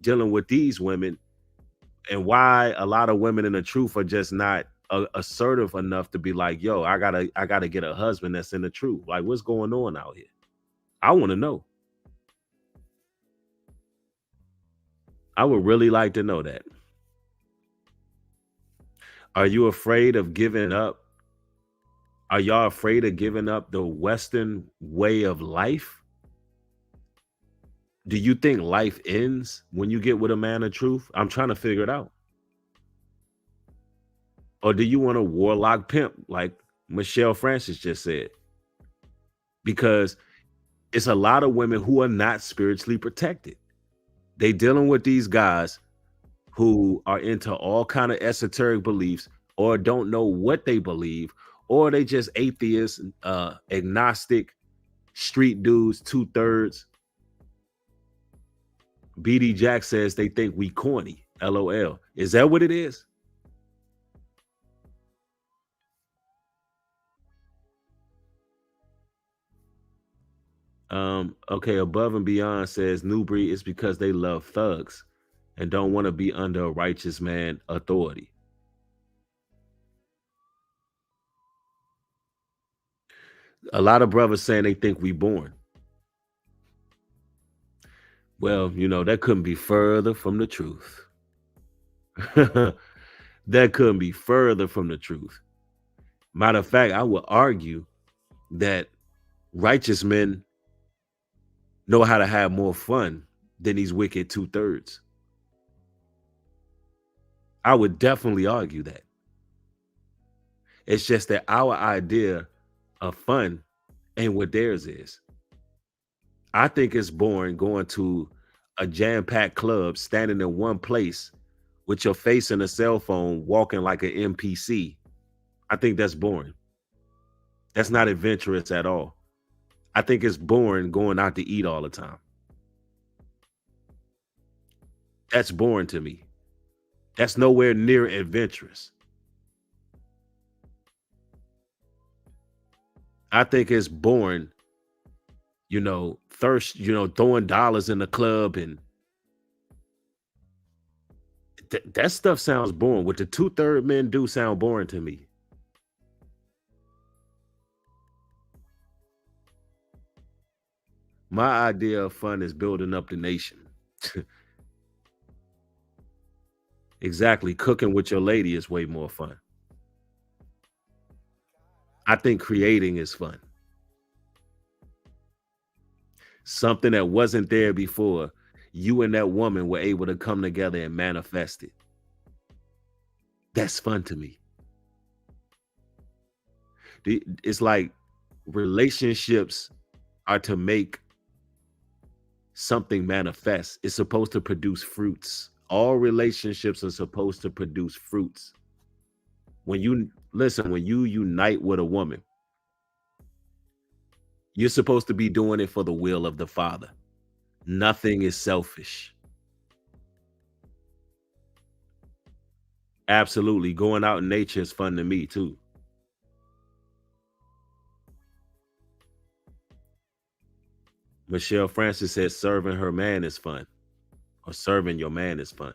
dealing with these women, and why a lot of women in the truth are just not assertive enough to be like, yo, I gotta get a husband that's in the truth. Like, what's going on out here? I want to know. I would really like to know that. Are you afraid of giving up? Are y'all afraid of giving up the Western way of life? Do you think life ends when you get with a man of truth? I'm trying to figure it out. Or do you want a warlock pimp like Michelle Francis just said? Because it's a lot of women who are not spiritually protected. They dealing with these guys who are into all kind of esoteric beliefs, or don't know what they believe, or they just atheists, agnostic, street dudes, 2/3. BD Jack says they think we corny. LOL. Is that what it is? Okay, Above and Beyond says New Breed is because they love thugs and don't want to be under a righteous man authority. A lot of brothers saying they think we born. Well, that couldn't be further from the truth. That couldn't be further from the truth. Matter of fact, I would argue that righteous men know how to have more fun than these wicked 2/3. I would definitely argue that. It's just that our idea of fun ain't what theirs is. I think it's boring going to a jam-packed club, standing in one place with your face in a cell phone, walking like an NPC. I think that's boring. That's not adventurous at all. I think it's boring going out to eat all the time. That's boring to me. That's nowhere near adventurous. I think it's boring, throwing dollars in the club, and that stuff sounds boring. What the 2/3 men do sound boring to me. My idea of fun is building up the nation. Exactly. Cooking with your lady is way more fun. I think creating is fun. Something that wasn't there before, you and that woman were able to come together and manifest it. That's fun to me. It's like relationships are to make something manifest. It's supposed to produce fruits. All relationships are supposed to produce fruits. When you unite with a woman, you're supposed to be doing it for the will of the Father. Nothing is selfish. Absolutely. Going out in nature is fun to me too. Michelle Francis says serving her man is fun, or serving your man is fun.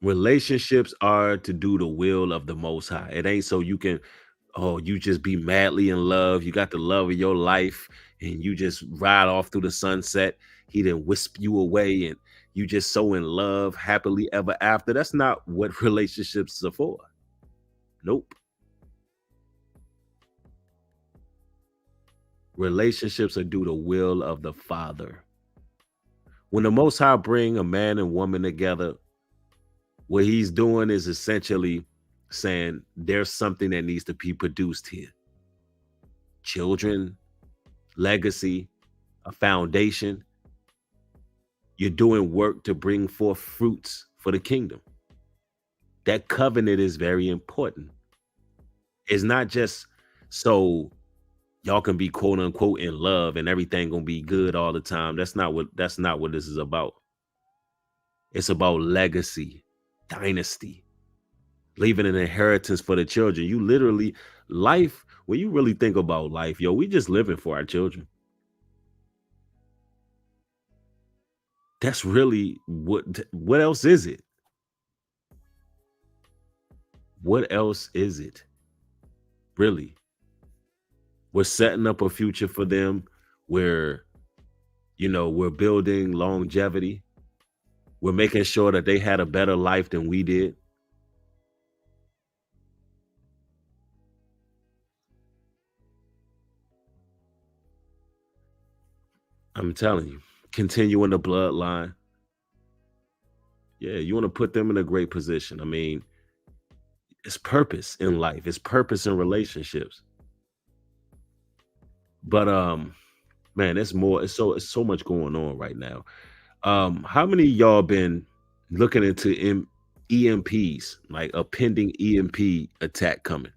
Relationships are to do the will of the Most High. It ain't so you can, you just be madly in love. You got the love of your life and you just ride off through the sunset. He didn't wisp you away and you just so in love happily ever after. That's not what relationships are for. Nope. Relationships are due the will of the Father. When the Most High bring a man and woman together, what he's doing is essentially saying there's something that needs to be produced here. Children, legacy, a foundation. You're doing work to bring forth fruits for the kingdom. That covenant is very important. It's not just so y'all can be quote unquote in love and everything gonna be good all the time. That's not what this is about. It's about legacy, dynasty, leaving an inheritance for the children. You literally life, when you really think about life, yo, we just living for our children. That's really what else is it? What else is it? Really? We're setting up a future for them where, we're building longevity. We're making sure that they had a better life than we did. I'm telling you, continuing the bloodline. Yeah, you want to put them in a great position. I mean, it's purpose in life. It's purpose in relationships. But man, it's so much going on right now. How many of y'all been looking into EMPs, like a pending EMP attack coming?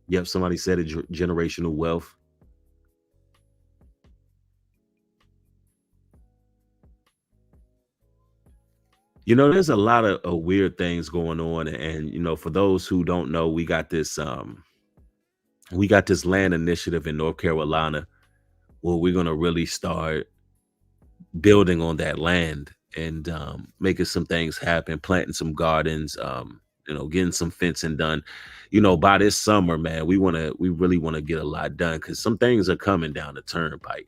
Yep, somebody said it, generational wealth. There's a lot of weird things going on, and for those who don't know, we got this land initiative in North Carolina where we're gonna really start building on that land and making some things happen, planting some gardens, getting some fencing done. By this summer, man, we really want to get a lot done because some things are coming down the turnpike,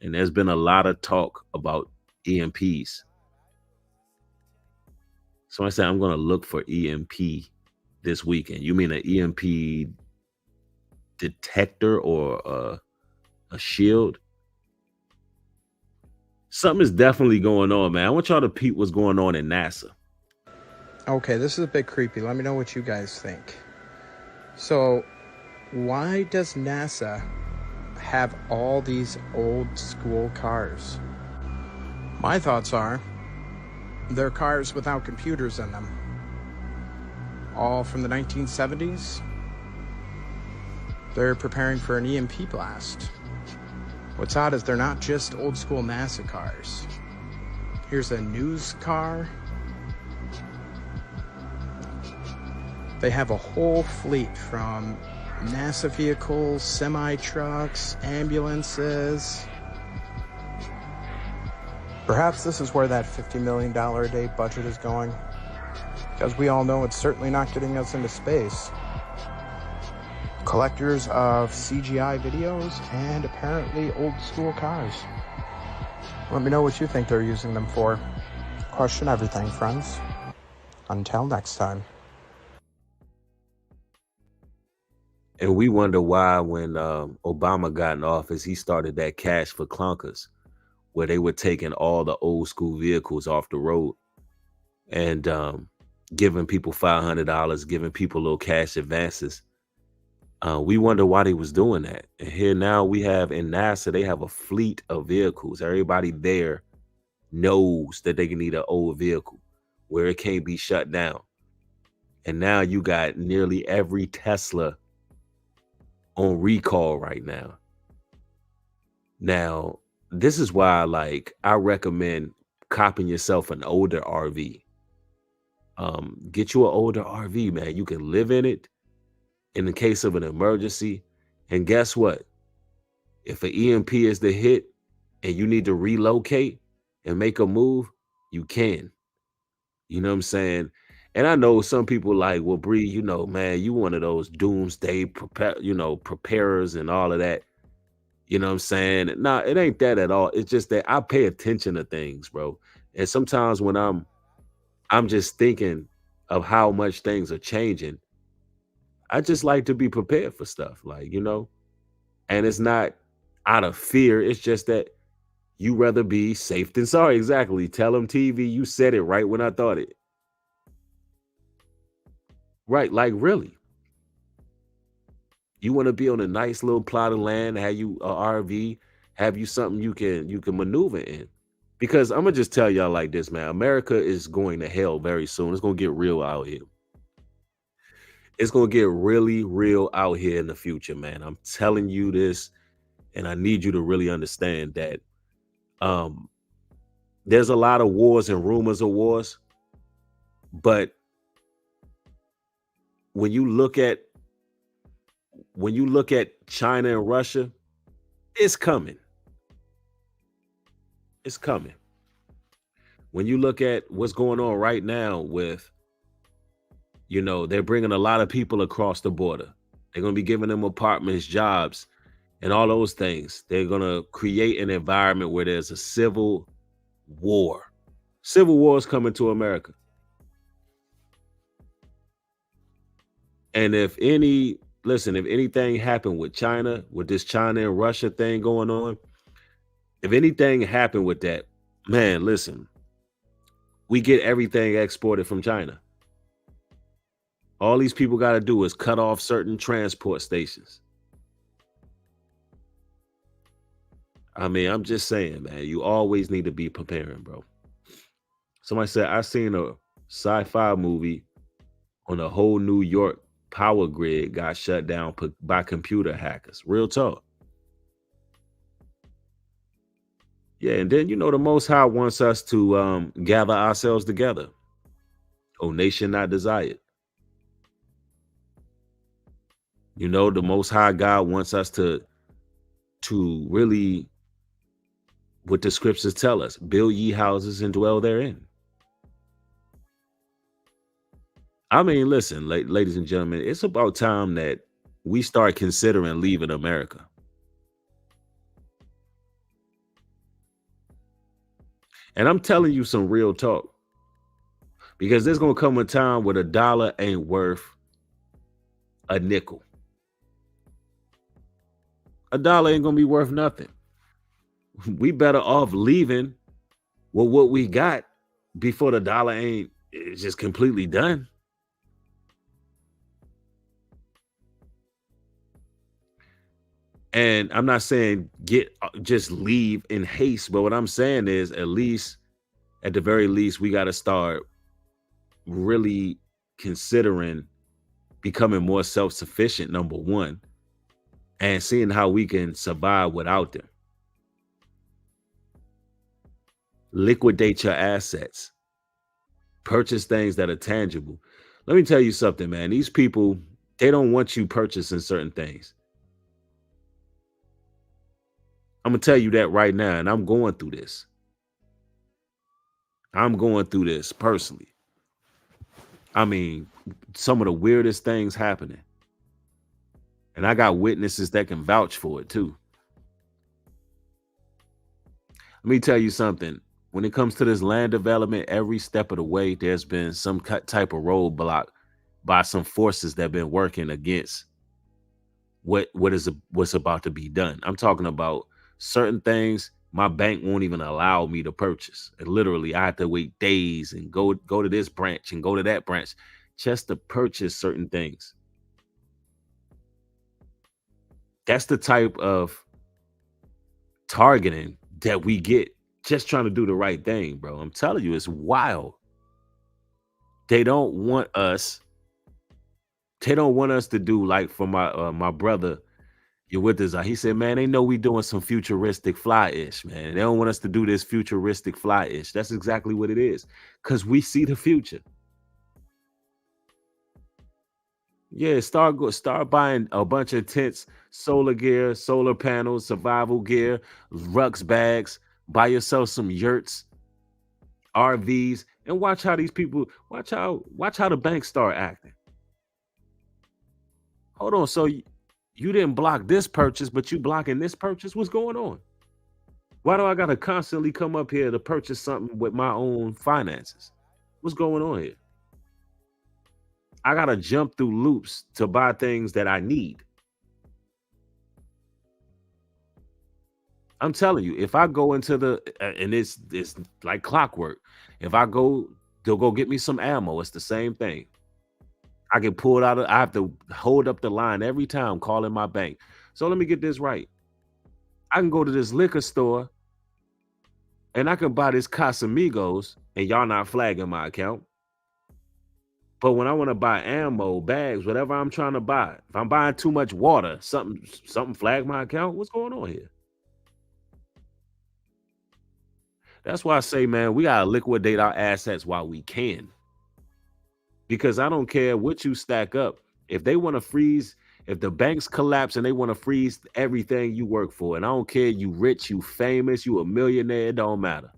and there's been a lot of talk about EMPs. So I said I'm gonna look for EMP this weekend. You mean an EMP detector or a shield? Something is definitely going on, man. I want y'all to peep what's going on in NASA. Okay, this is a bit creepy. Let me know what you guys think. So, why does NASA have all these old school cars? My thoughts are they're cars without computers in them. All from the 1970s. They're preparing for an EMP blast. What's odd is they're not just old school NASA cars. Here's a news car. They have a whole fleet from NASA vehicles, semi-trucks, ambulances. Perhaps this is where that $50 million a day budget is going. Because we all know it's certainly not getting us into space. Collectors of CGI videos and apparently old school cars. Let me know what you think they're using them for. Question everything, friends. Until next time. And we wonder why when Obama got in office, he started that cash for clunkers, where they were taking all the old school vehicles off the road and giving people $500, giving people little cash advances. We wonder why they was doing that. And here now we have in NASA, they have a fleet of vehicles. Everybody there knows that they need an old vehicle where it can't be shut down. And now you got nearly every Tesla on recall right now. Now, this is why I recommend copping yourself an older RV. Get you an older RV, man. You can live in it in the case of an emergency. And guess what? If an EMP is the hit and you need to relocate and make a move, you can. You know what I'm saying? And I know some people well, Bree, man, you one of those doomsday preparers and all of that. You know what I'm saying? Nah, it ain't that at all. It's just that I pay attention to things, bro. And sometimes when I'm just thinking of how much things are changing, I just like to be prepared for stuff. And it's not out of fear. It's just that you rather be safe than sorry. Exactly. Tell them TV, you said it right when I thought it. Right. Like, really. You want to be on a nice little plot of land, have you a RV, have you something you can maneuver in. Because I'm gonna just tell y'all like this, man. America is going to hell very soon. It's gonna get real out here. It's gonna get really real out here in the future, man. I'm telling you this, and I need you to really understand that um there's a lot of wars and rumors of wars, but when you look at China and Russia, it's coming. It's coming. When you look at what's going on right now with, they're bringing a lot of people across the border. They're going to be giving them apartments, jobs, and all those things. They're going to create an environment where there's a civil war. Civil war is coming to America. And if anything happened with China, with this China and Russia thing going on, if anything happened with that, man, listen, we get everything exported from China. All these people got to do is cut off certain transport stations. I mean, I'm just saying, man, you always need to be preparing, bro. Somebody said, I seen a sci-fi movie on a whole New York power grid got shut down by computer hackers. Real talk. Yeah, and then, the Most High wants us to gather ourselves together. O nation not desired. The Most High God wants us to really, what the scriptures tell us, build ye houses and dwell therein. I mean, listen, ladies and gentlemen, it's about time that we start considering leaving America. And I'm telling you some real talk, because there's going to come a time where the dollar ain't worth a nickel. A dollar ain't going to be worth nothing. We better off leaving with what we got before the dollar ain't just completely done. And I'm not saying just leave in haste, but what I'm saying is at the very least, we got to start really considering becoming more self-sufficient, number one, and seeing how we can survive without them. Liquidate your assets. Purchase things that are tangible. Let me tell you something, man. These people, they don't want you purchasing certain things. I'm going to tell you that right now, and I'm going through this. I'm going through this personally. I mean, some of the weirdest things happening. And I got witnesses that can vouch for it too. Let me tell you something. When it comes to this land development, every step of the way, there's been some type of roadblock by some forces that have been working against what's about to be done. I'm talking about certain things my bank won't even allow me to purchase. And literally, I have to wait days and go to this branch and go to that branch just to purchase certain things. That's the type of targeting that we get just trying to do the right thing, bro. I'm telling you, it's wild. They don't want us to do like for my brother. You're with us. He said, man, they know we doing some futuristic fly-ish, man. They don't want us to do this futuristic fly-ish. That's exactly what it is. Because we see the future. Yeah, start buying a bunch of tents, solar gear, solar panels, survival gear, rucks bags, buy yourself some yurts, RVs, and watch how the banks start acting. Hold on, so you didn't block this purchase, but you blocking this purchase? What's going on? Why do I gotta constantly come up here to purchase something with my own finances? What's going on here? I gotta jump through loops to buy things that I need. I'm telling you, if I go into the and it's like clockwork. If I go, they'll go get me some ammo. It's the same thing. I can pull it out of. I have to hold up the line every time calling my bank. So let me get this right. I can go to this liquor store and I can buy this Casamigos, and y'all not flagging my account. But when I want to buy ammo, bags, whatever I'm trying to buy, if I'm buying too much water, something flag my account. What's going on here? That's why I say, man, we gotta liquidate our assets while we can. Because I don't care what you stack up. If they want to freeze, if the banks collapse and they want to freeze everything you work for, and I don't care, you rich, you famous, you a millionaire, it don't matter.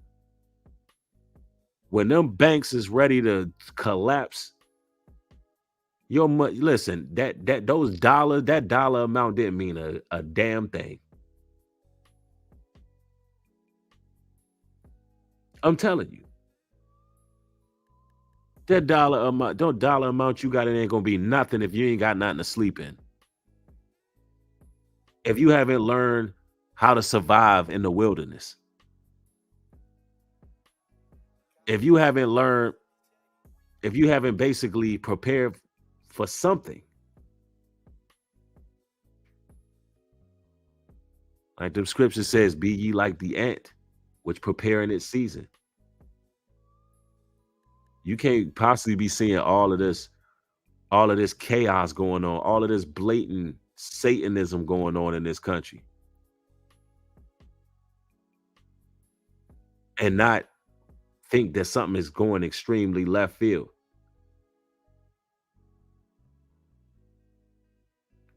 When them banks is ready to collapse, your money, listen, that dollar amount didn't mean a damn thing. I'm telling you. That dollar amount you got, it ain't gonna be nothing if you ain't got nothing to sleep in. If you haven't learned how to survive in the wilderness. If you haven't basically prepared for something. Like the scripture says, be ye like the ant, which prepare in its season. You can't possibly be seeing all of this chaos going on, all of this blatant Satanism going on in this country, and not think that something is going extremely left field.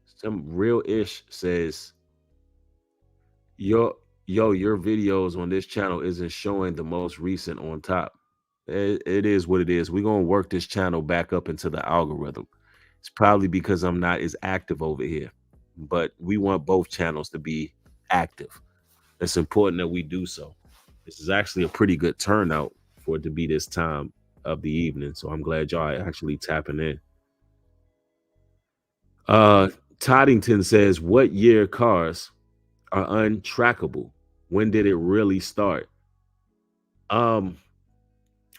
Some real ish says, your videos on this channel isn't showing the most recent on top. It is what it is. We're gonna work this channel back up into the algorithm. It's probably because I'm not as active over here, but we want both channels to be active. It's important that we do so. This is actually a pretty good turnout for it to be this time of the evening, so I'm glad y'all are actually tapping in. Toddington says, what year cars are untrackable? When did it really start?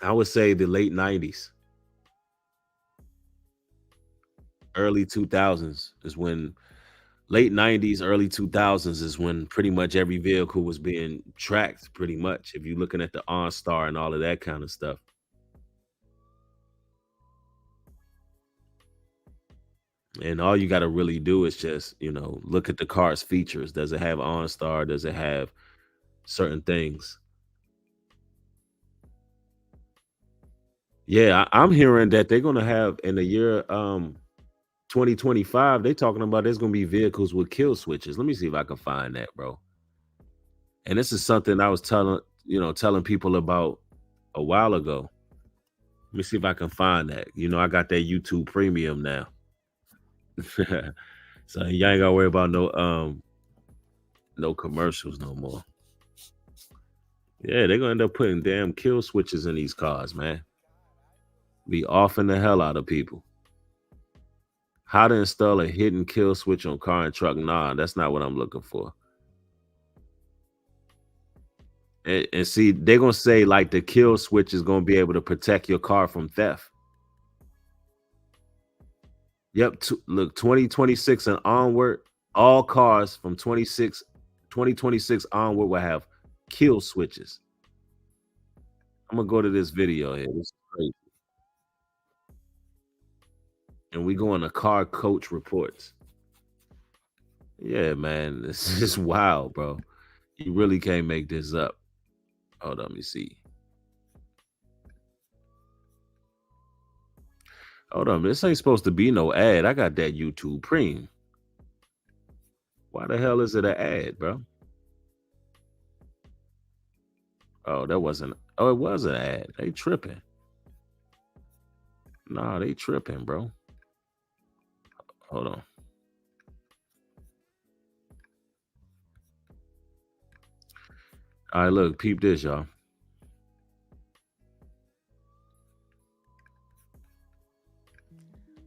I would say the late 90s. Early 2000s is when late 90s, early 2000s is when pretty much every vehicle was being tracked, pretty much. If you're looking at the OnStar and all of that kind of stuff. And all you got to really do is just, look at the car's features. Does it have OnStar? Does it have certain things? Yeah, I'm hearing that they're going to have in the year 2025, they talking about there's going to be vehicles with kill switches. Let me see if I can find that, bro. And this is something I was telling people about a while ago. Let me see if I can find that. I got that YouTube Premium now. So y'all ain't got to worry about no commercials no more. Yeah, they're going to end up putting damn kill switches in these cars, man. Be offing the hell out of people. How to install a hidden kill switch on car and truck? Nah, that's not what I'm looking for. And see, they're going to say like the kill switch is going to be able to protect your car from theft. Yep. Look, 2026 and onward, all cars from 2026 onward will have kill switches. I'm going to go to this video here. This is crazy. And we go on the car coach reports. Yeah, man, this is wild, bro. You really can't make this up. Hold on, let me see. Hold on, this ain't supposed to be no ad. I got that YouTube Premium. Why the hell is it an ad, bro? Oh, that wasn't. Oh, it was an ad. They tripping. Nah, they tripping, bro. Hold on. All right, look, peep this, y'all.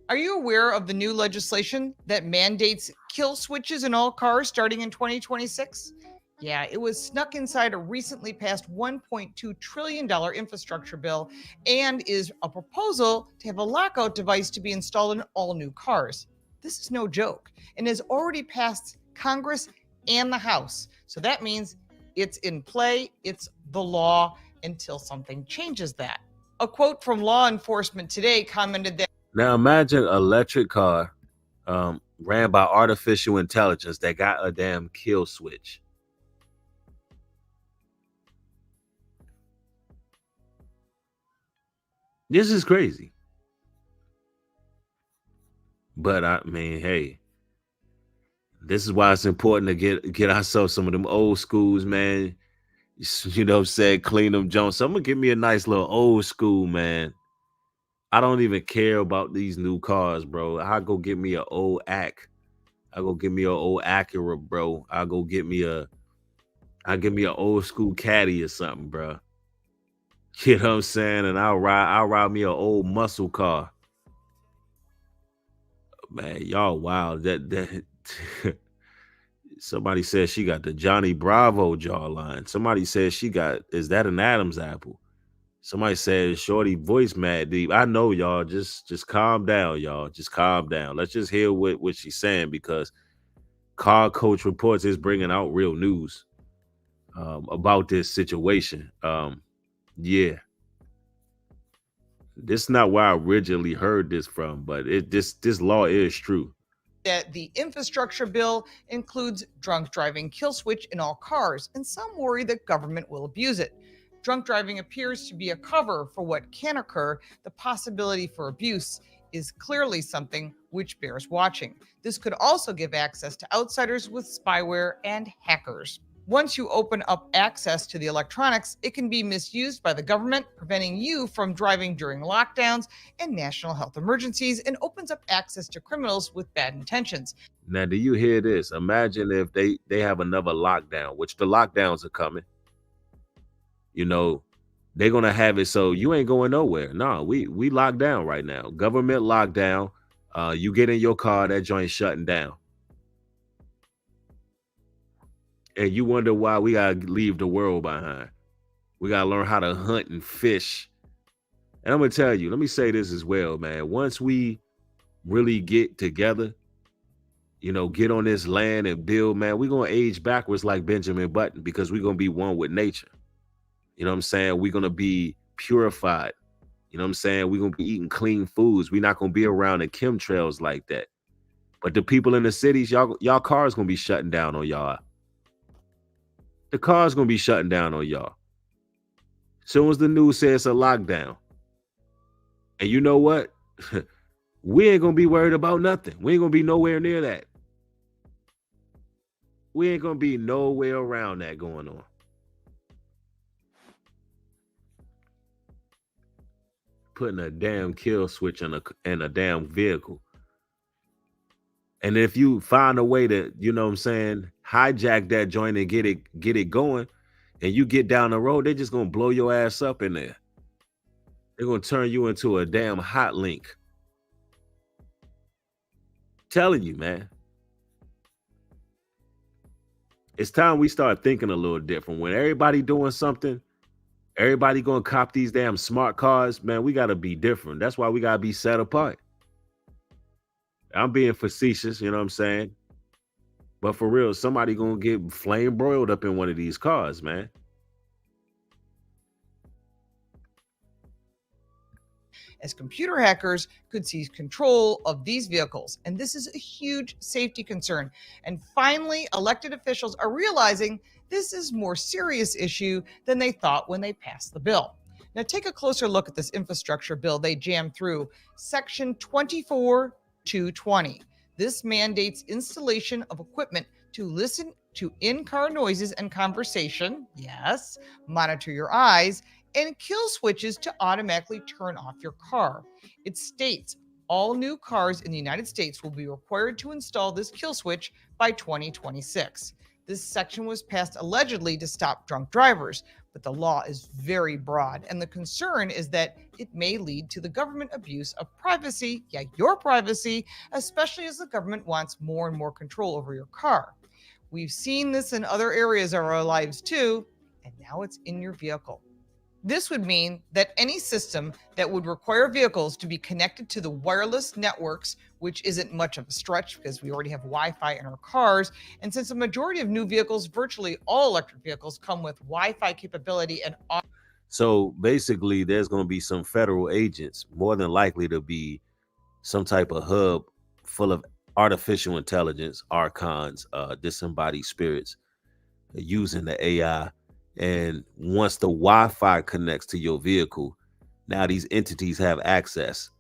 Are you aware of the new legislation that mandates kill switches in all cars starting in 2026? Yeah, it was snuck inside a recently passed $1.2 trillion infrastructure bill and is a proposal to have a lockout device to be installed in all new cars. This is no joke and has already passed Congress and the House. So that means it's in play, it's the law until something changes that. A quote from law enforcement today commented that Now imagine an electric car ran by artificial intelligence that got a damn kill switch. This is crazy. But I mean, hey, this is why it's important to get ourselves some of them old schools, man. You know what I'm saying? Clean them Jones. So I'm gonna give me a nice little old school, man. I don't even care about these new cars, bro. I go get me an old I go get me an old Acura, bro. I give me an old school caddy or something, bro. You know what I'm saying? And I'll ride me an old muscle car. Man, y'all wild. That somebody said she got the Johnny Bravo jawline. Somebody said is that an Adam's apple? Somebody said Shorty voice mad deep. I know, y'all. Just calm down, y'all. Just calm down. Let's just hear what she's saying, because Car Coach Reports is bringing out real news about this situation. Yeah. This is not where I originally heard this from, but this law is true. that the infrastructure bill includes drunk driving kill switch in all cars, and some worry that government will abuse it. Drunk driving appears to be a cover for what can occur. The possibility for abuse is clearly something which bears watching. This could also give access to outsiders with spyware and hackers. Once you open up access to the electronics, it can be misused by the government, preventing you from driving during lockdowns and national health emergencies, and opens up access to criminals with bad intentions. Now, do you hear this? Imagine if they have another lockdown, which the lockdowns are coming. You know, they're gonna have it so you ain't going nowhere. No, we locked down right now. Government lockdown. You get in your car, that joint shutting down. And you wonder why we gotta leave the world behind. We gotta learn how to hunt and fish. And I'm gonna tell you, let me say this as well, man. Once we really get together, get on this land and build, man, we're gonna age backwards like Benjamin Button, because we're gonna be one with nature. You know what I'm saying? We're gonna be purified. You know what I'm saying? We're gonna be eating clean foods. We're not gonna be around the chemtrails like that. But the people in the cities, y'all cars gonna be shutting down on y'all. The car's gonna be shutting down on y'all. Soon as the news says a lockdown. And you know what? We ain't gonna be worried about nothing. We ain't gonna be nowhere near that. We ain't gonna be nowhere around that going on. Putting a damn kill switch in a damn vehicle. And if you find a way to, you know what I'm saying, hijack that joint and get it going, and you get down the road, they're just gonna blow your ass up in there. They're gonna turn you into a damn hot link. Telling you, man. It's time we start thinking a little different. When everybody doing something, everybody gonna cop these damn smart cars, man, we gotta be different. That's why we gotta be set apart. I'm being facetious, you know what I'm saying? But for real, somebody gonna get flame broiled up in one of these cars, man. As computer hackers could seize control of these vehicles. And this is a huge safety concern. And finally, elected officials are realizing this is a more serious issue than they thought when they passed the bill. Now, take a closer look at this infrastructure bill they jammed through. Section 24220. This mandates installation of equipment to listen to in-car noises and conversation, yes, monitor your eyes, and kill switches to automatically turn off your car. It states all new cars in the United States will be required to install this kill switch by 2026. This section was passed allegedly to stop drunk drivers, but the law is very broad, and the concern is that it may lead to the government abuse of privacy, your privacy, especially as the government wants more and more control over your car. We've seen this in other areas of our lives too, and now it's in your vehicle. This would mean that any system that would require vehicles to be connected to the wireless networks, which isn't much of a stretch because we already have Wi-Fi in our cars, and since a majority of new vehicles, virtually all electric vehicles, come with Wi-Fi capability and So basically, there's going to be some federal agents, more than likely to be some type of hub full of artificial intelligence, archons, disembodied spirits, using the AI. And once the Wi-Fi connects to your vehicle, now these entities have access.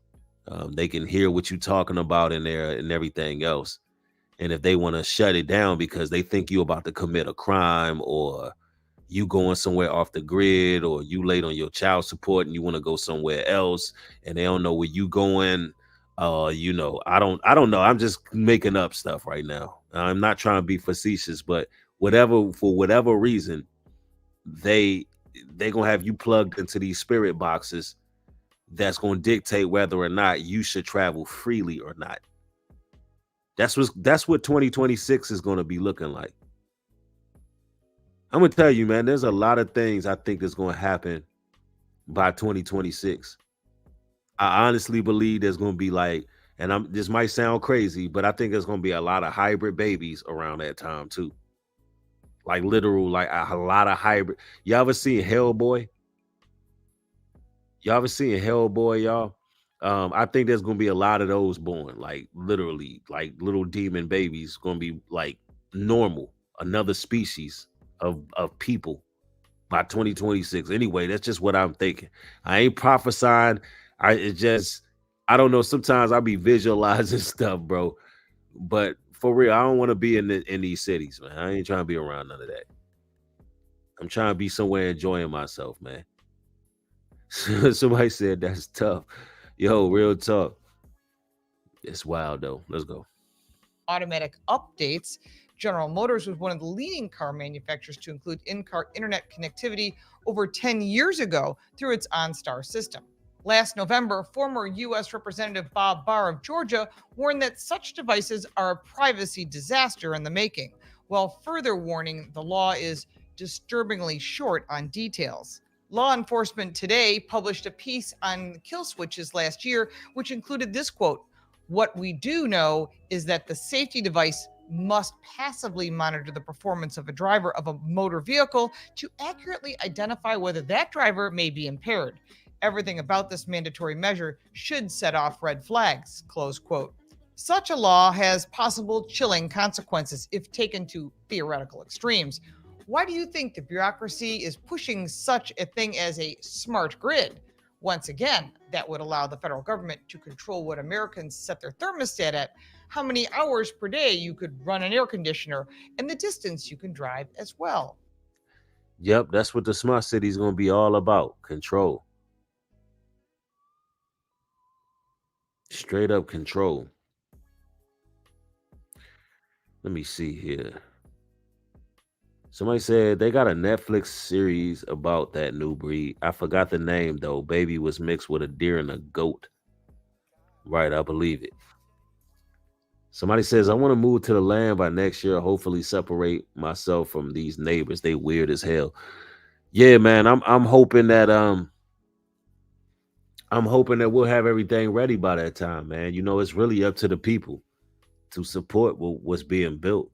They can hear what you're talking about in there and everything else. And if they want to shut it down because they think you're about to commit a crime, or you going somewhere off the grid, or you late on your child support and you want to go somewhere else and they don't know where you going, I don't know. I'm just making up stuff right now. I'm not trying to be facetious, but for whatever reason, they gonna have you plugged into these spirit boxes that's gonna dictate whether or not you should travel freely or not. That's what 2026 is gonna be looking like. I'm gonna tell you, man, there's a lot of things I think that's gonna happen by 2026. I honestly believe there's gonna be like, and this might sound crazy, but I think there's gonna be a lot of hybrid babies around that time too. Like literal, like a lot of hybrid. Y'all ever seen Hellboy? Y'all ever seen Hellboy, y'all? I think there's gonna be a lot of those born, like literally, like little demon babies, gonna be like normal, another species of people by 2026. Anyway, that's just what I'm thinking. I ain't prophesying. I don't know. Sometimes I'll be visualizing stuff, bro. But for real, I don't want to be in these cities, man. I ain't trying to be around none of that. I'm trying to be somewhere enjoying myself, man. Somebody said that's tough. Yo, real talk. It's wild though. Let's go. automatic updates. General Motors was one of the leading car manufacturers to include in-car internet connectivity over 10 years ago through its OnStar system. Last November, former U.S. Representative Bob Barr of Georgia warned that such devices are a privacy disaster in the making, while further warning the law is disturbingly short on details. Law Enforcement Today published a piece on kill switches last year, which included this quote: "What we do know is that the safety device must passively monitor the performance of a driver of a motor vehicle to accurately identify whether that driver may be impaired. Everything about this mandatory measure should set off red flags," close quote. Such a law has possible chilling consequences if taken to theoretical extremes. Why do you think the bureaucracy is pushing such a thing as a smart grid? Once again, that would allow the federal government to control what Americans set their thermostat at, how many hours per day you could run an air conditioner, and the distance you can drive as well. Yep, that's what the smart city is going to be all about. Control. Straight up control. Let me see here. Somebody said they got a Netflix series about that new breed. I forgot the name though. Baby was mixed with a deer and a goat. Right, I believe it. Somebody says I want to move to the land by next year. Hopefully, separate myself from these neighbors. They weird as hell. Yeah, man. I'm hoping that we'll have everything ready by that time, man. You know, it's really up to the people to support what's being built.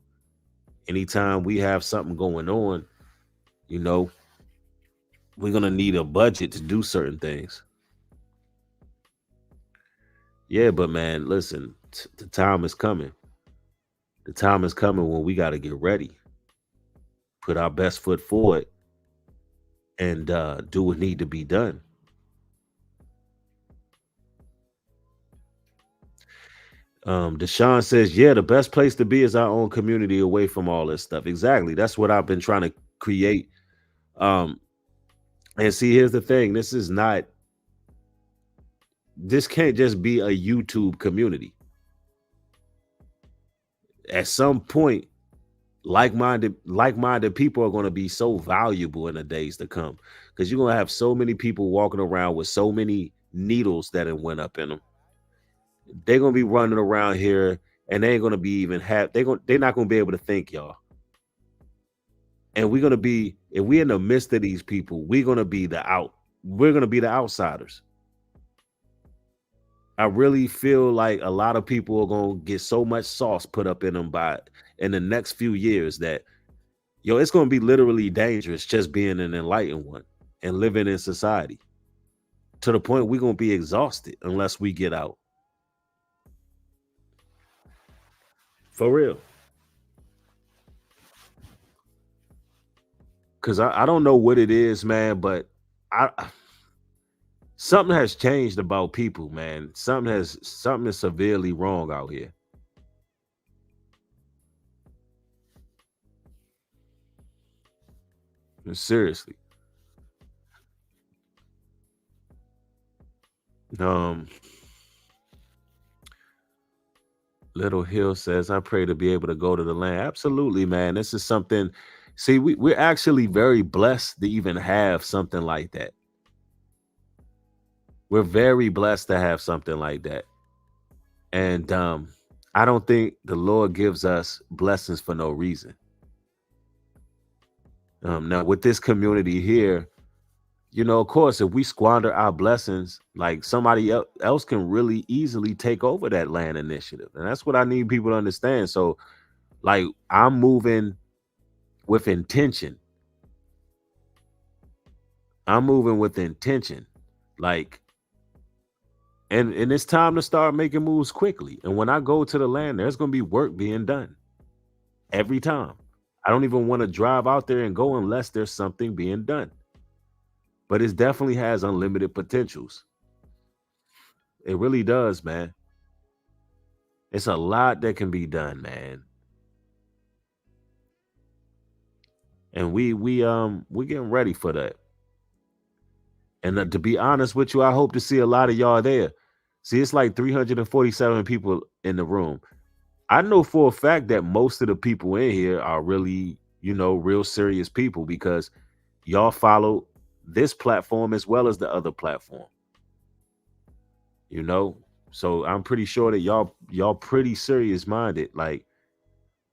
Anytime we have something going on, you know, we're gonna need a budget to do certain things. Yeah, but man, listen, the time is coming. The time is coming when we got to get ready, put our best foot forward, and do what need to be done. Deshaun says, yeah, the best place to be is our own community away from all this stuff. Exactly. That's what I've been trying to create. Um, and see, here's the thing. This can't just be a YouTube community. At some point, like-minded people are going to be so valuable in the days to come, because you're going to have so many people walking around with so many needles that have went up in them. They're going to be running around here and they ain't going to be even they're not going to be able to think, y'all. And we're gonna be, if we're in the midst of these people, we're gonna be the outsiders. I really feel like a lot of people are gonna get so much sauce put up in them by in the next few years that it's gonna be literally dangerous just being an enlightened one and living in society. To the point we're gonna be exhausted unless we get out. For real. Cause I don't know what it is, man, but I something has changed about people, man. Something is severely wrong out here. Seriously. Little Hill says, I pray to be able to go to the land. Absolutely, man. This is something. See, we're actually very blessed to even have something like that. We're very blessed to have something like that. And I don't think the Lord gives us blessings for no reason. Now, with this community here, of course, if we squander our blessings, like somebody else can really easily take over that land initiative. And that's what I need people to understand. So, like, I'm moving with intention. Like, and it's time to start making moves quickly. And when I go to the land, there's going to be work being done every time. I don't even want to drive out there and go unless there's something being done. But it definitely has unlimited potentials. It really does, man. It's a lot that can be done, man. And we're getting ready for that. And to be honest with you, I hope to see a lot of y'all there. See, it's like 347 people in the room. I know for a fact that most of the people in here are really, real serious people because y'all follow this platform as well as the other platform. So I'm pretty sure that y'all pretty serious minded. Like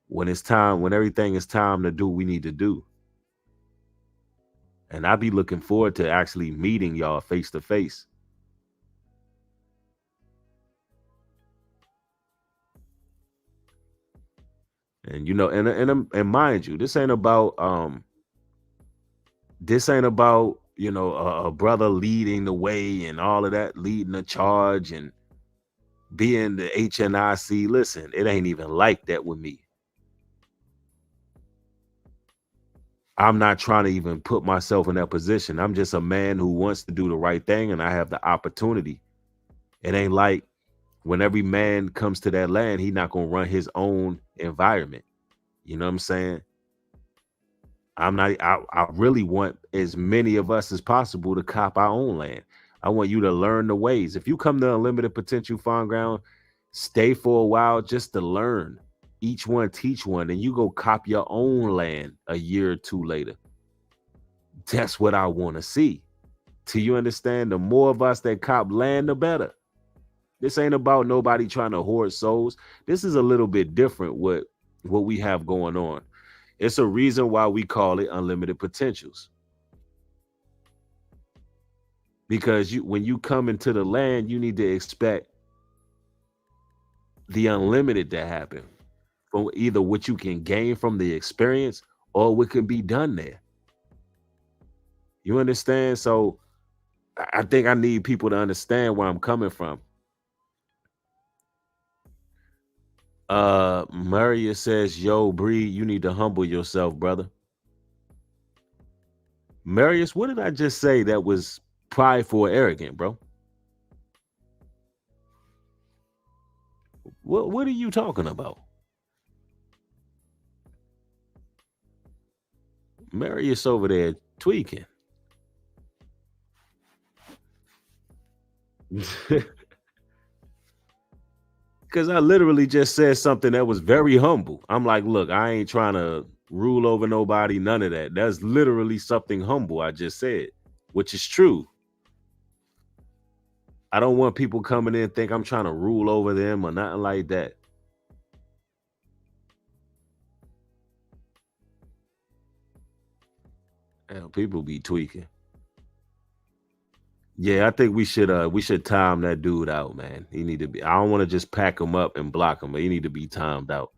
when everything is time to do what we need to do. And I be looking forward to actually meeting y'all face to face. And and mind you, this ain't about a brother leading the way and all of that, leading the charge and being the HNIC. Listen, it ain't even like that with me. I'm not trying to even put myself in that position. I'm just a man who wants to do the right thing, and I have the opportunity. It ain't like when every man comes to that land, he not gonna run his own environment. You know what I'm saying? I really want as many of us as possible to cop our own land. I want you to learn the ways. If you come to Unlimited Potential Farm Ground, stay for a while just to learn. Each one teach one, and you go cop your own land a year or two later. That's what I want to see. Do you understand? The more of us that cop land, the better. This ain't about nobody trying to hoard souls. This is a little bit different what we have going on. It's a reason why we call it Unlimited Potentials. Because when you come into the land, you need to expect the unlimited to happen. From either what you can gain from the experience or what can be done there. You understand? So I think I need people to understand where I'm coming from. Maria says, yo, Bree, you need to humble yourself, brother. Marius, what did I just say that was prideful or arrogant, bro? What are you talking about? Marius over there tweaking. Because I literally just said something that was very humble. I'm like, look, I ain't trying to rule over nobody, none of that. That's literally something humble I just said, which is true. I don't want people coming in and think I'm trying to rule over them or nothing like that. Hell, people be tweaking. Yeah, I think we should time that dude out, man. He need to be. I don't want to just pack him up and block him, but he need to be timed out.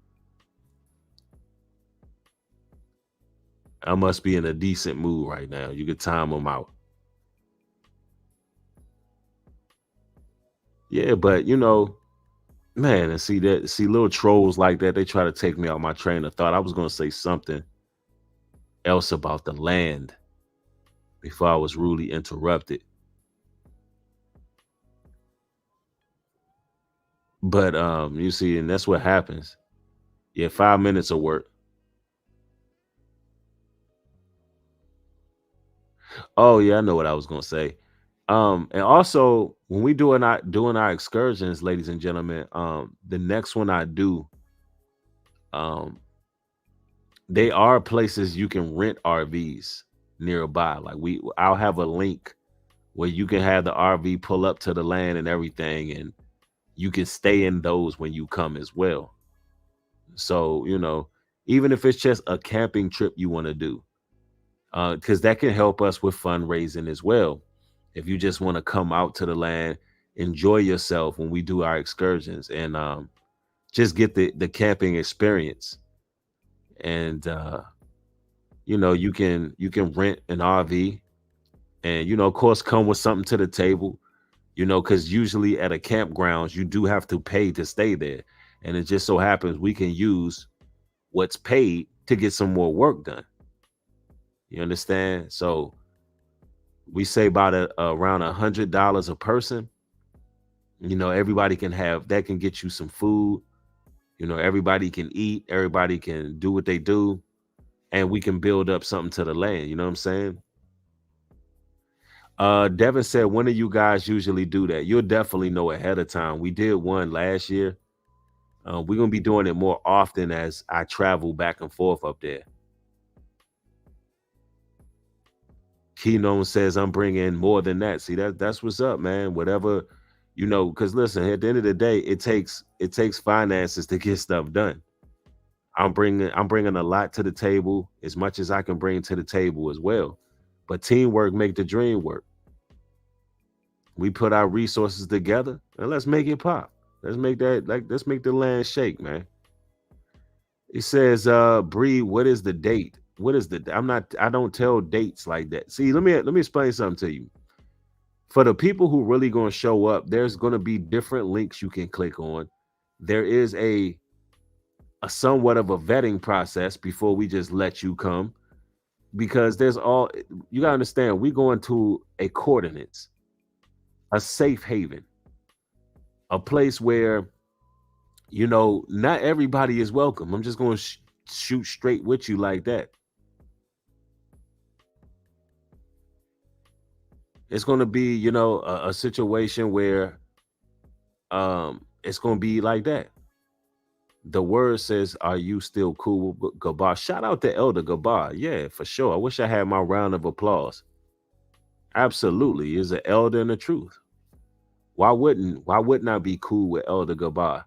I must be in a decent mood right now. You could time him out. Yeah, but man, and see little trolls like that, they try to take me out my train of thought. I was gonna say something else about the land before I was rudely interrupted. But you see, and that's what happens. Yeah, 5 minutes of work. Oh yeah, I know what I was gonna say. And also when we doing our excursions, ladies and gentlemen, the next one I do, um, they are places you can rent RVs nearby. Like I'll have a link where you can have the RV pull up to the land and everything, and you can stay in those when you come as well. So, even if it's just a camping trip you want to do, because that can help us with fundraising as well. If you just want to come out to the land, enjoy yourself when we do our excursions, and just get the camping experience. And you can rent an RV, and of course come with something to the table. Because usually at a campgrounds you do have to pay to stay there, and it just so happens we can use what's paid to get some more work done. You understand? So we say about around $100 a person. Everybody can have that, can get you some food. Everybody can eat, everybody can do what they do, and we can build up something to the land. You know what I'm saying? Devin said, when do you guys usually do that? You'll definitely know ahead of time. We did one last year. We're gonna be doing it more often as I travel back and forth up there. Keynote says I'm bringing more than that. See, that's what's up, man. Whatever, because listen, at the end of the day, it takes finances to get stuff done. I'm bringing a lot to the table, as much as I can bring to the table as well. But teamwork make the dream work. We put our resources together and let's make it pop. Let's make the land shake, man. It says, Bree, what is the date? What is the I don't tell dates like that. See, let me explain something to you. For the people who really gonna show up, there's gonna be different links you can click on. There is a somewhat of a vetting process before we just let you come, because you gotta understand, we going to a coordinates, a safe haven, a place where not everybody is welcome. I'm just going to shoot straight with you like that. It's going to be a situation where it's going to be like that. The word says, are you still cool with Gabar? Shout out to Elder Gabar. Yeah, for sure. I wish I had my round of applause. Absolutely. Is an elder in the truth. Why wouldn't I be cool with Elder Gabar?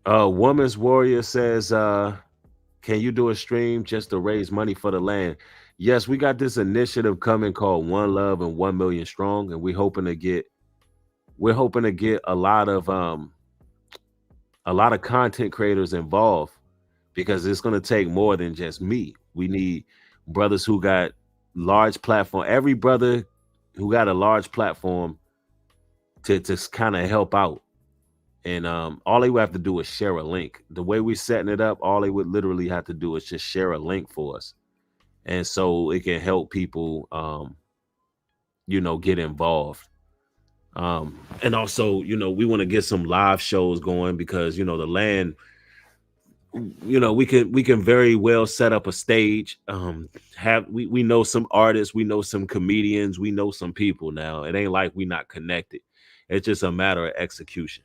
Woman's Warrior says, can you do a stream just to raise money for the land? Yes, we got this initiative coming called One Love and 1 Million Strong, and we're hoping to get a lot of content creators involved, because it's going to take more than just me. We need brothers who got large platform. Every brother who got a large platform to kind of help out. And all they would have to do is share a link. The way we're setting it up, all they would literally have to do is just share a link for us. And so it can help people, get involved. And also, we want to get some live shows going, because, the land, we can very well set up a stage. We know some artists, we know some comedians, we know some people now. It ain't like we not connected. It's just a matter of execution.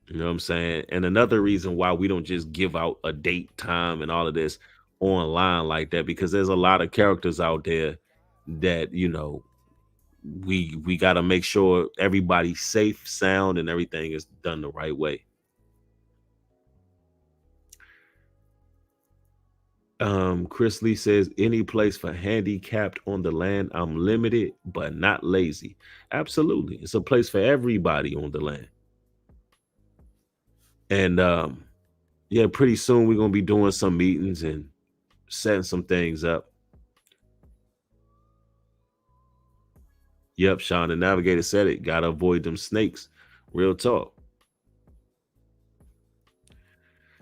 You know what I'm saying? And another reason why we don't just give out a date, time, and all of this online like that, because there's a lot of characters out there that, we got to make sure everybody's safe, sound, and everything is done the right way. Chris Lee says, any place for handicapped on the land. I'm limited, but not lazy. Absolutely. It's a place for everybody on the land. And yeah, pretty soon we're going to be doing some meetings and setting some things up. Yep, Sean, the navigator said it. Got to avoid them snakes. Real talk.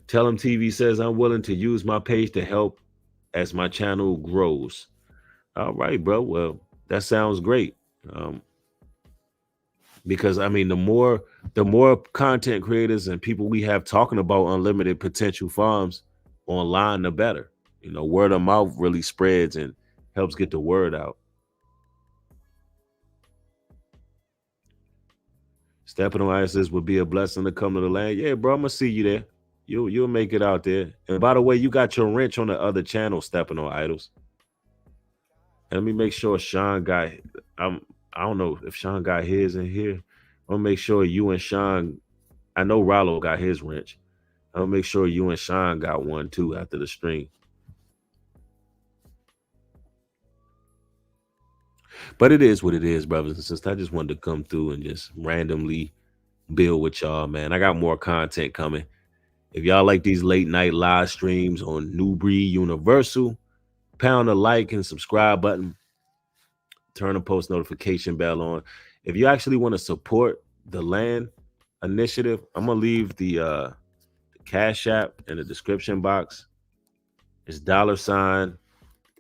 Tell him TV says I'm willing to use my page to help as my channel grows. All right, bro. Well, that sounds great. Because I mean, the more content creators and people we have talking about unlimited potential farms online, the better. You know, word of mouth really spreads and helps get the word out. Stepping on ISS would be a blessing to come to the land. Yeah, bro, I'm gonna see you there. You'll make it out there. And by the way, you got your wrench on the other channel, Stepping on Idols. And let me make sure Sean got. I don't know if Sean got his in here. I'll make sure you and Sean. I know Rollo got his wrench. I'll make sure you and Sean got one too after the stream. But it is what it is, brothers and sisters. I just wanted to come through and just randomly build with y'all, man. I got more content coming. If y'all like these late night live streams on New Breed Universal, pound the like and subscribe button. Turn the post notification bell on. If you actually want to support the land initiative, I'm going to leave the Cash App in the description box. It's $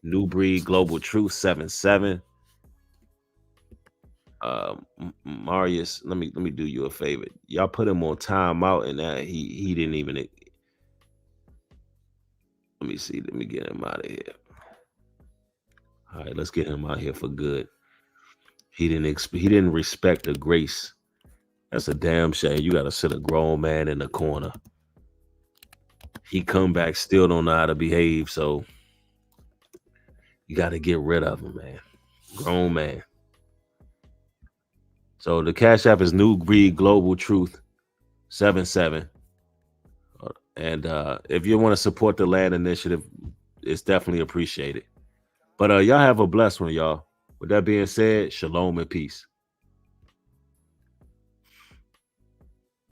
New Breed Global Truth 77. Marius, let me do you a favor. Y'all put him on timeout, and that he didn't even. Let me see. Let me get him out of here. All right, let's get him out here for good. He didn't respect the grace. That's a damn shame. You got to sit a grown man in the corner. He come back, still don't know how to behave, so you got to get rid of him, man. Grown man. So the Cash App is New Breed Global Truth 77. And if you want to support the land initiative, it's definitely appreciated. But y'all have a blessed one, y'all. With that being said, shalom and peace.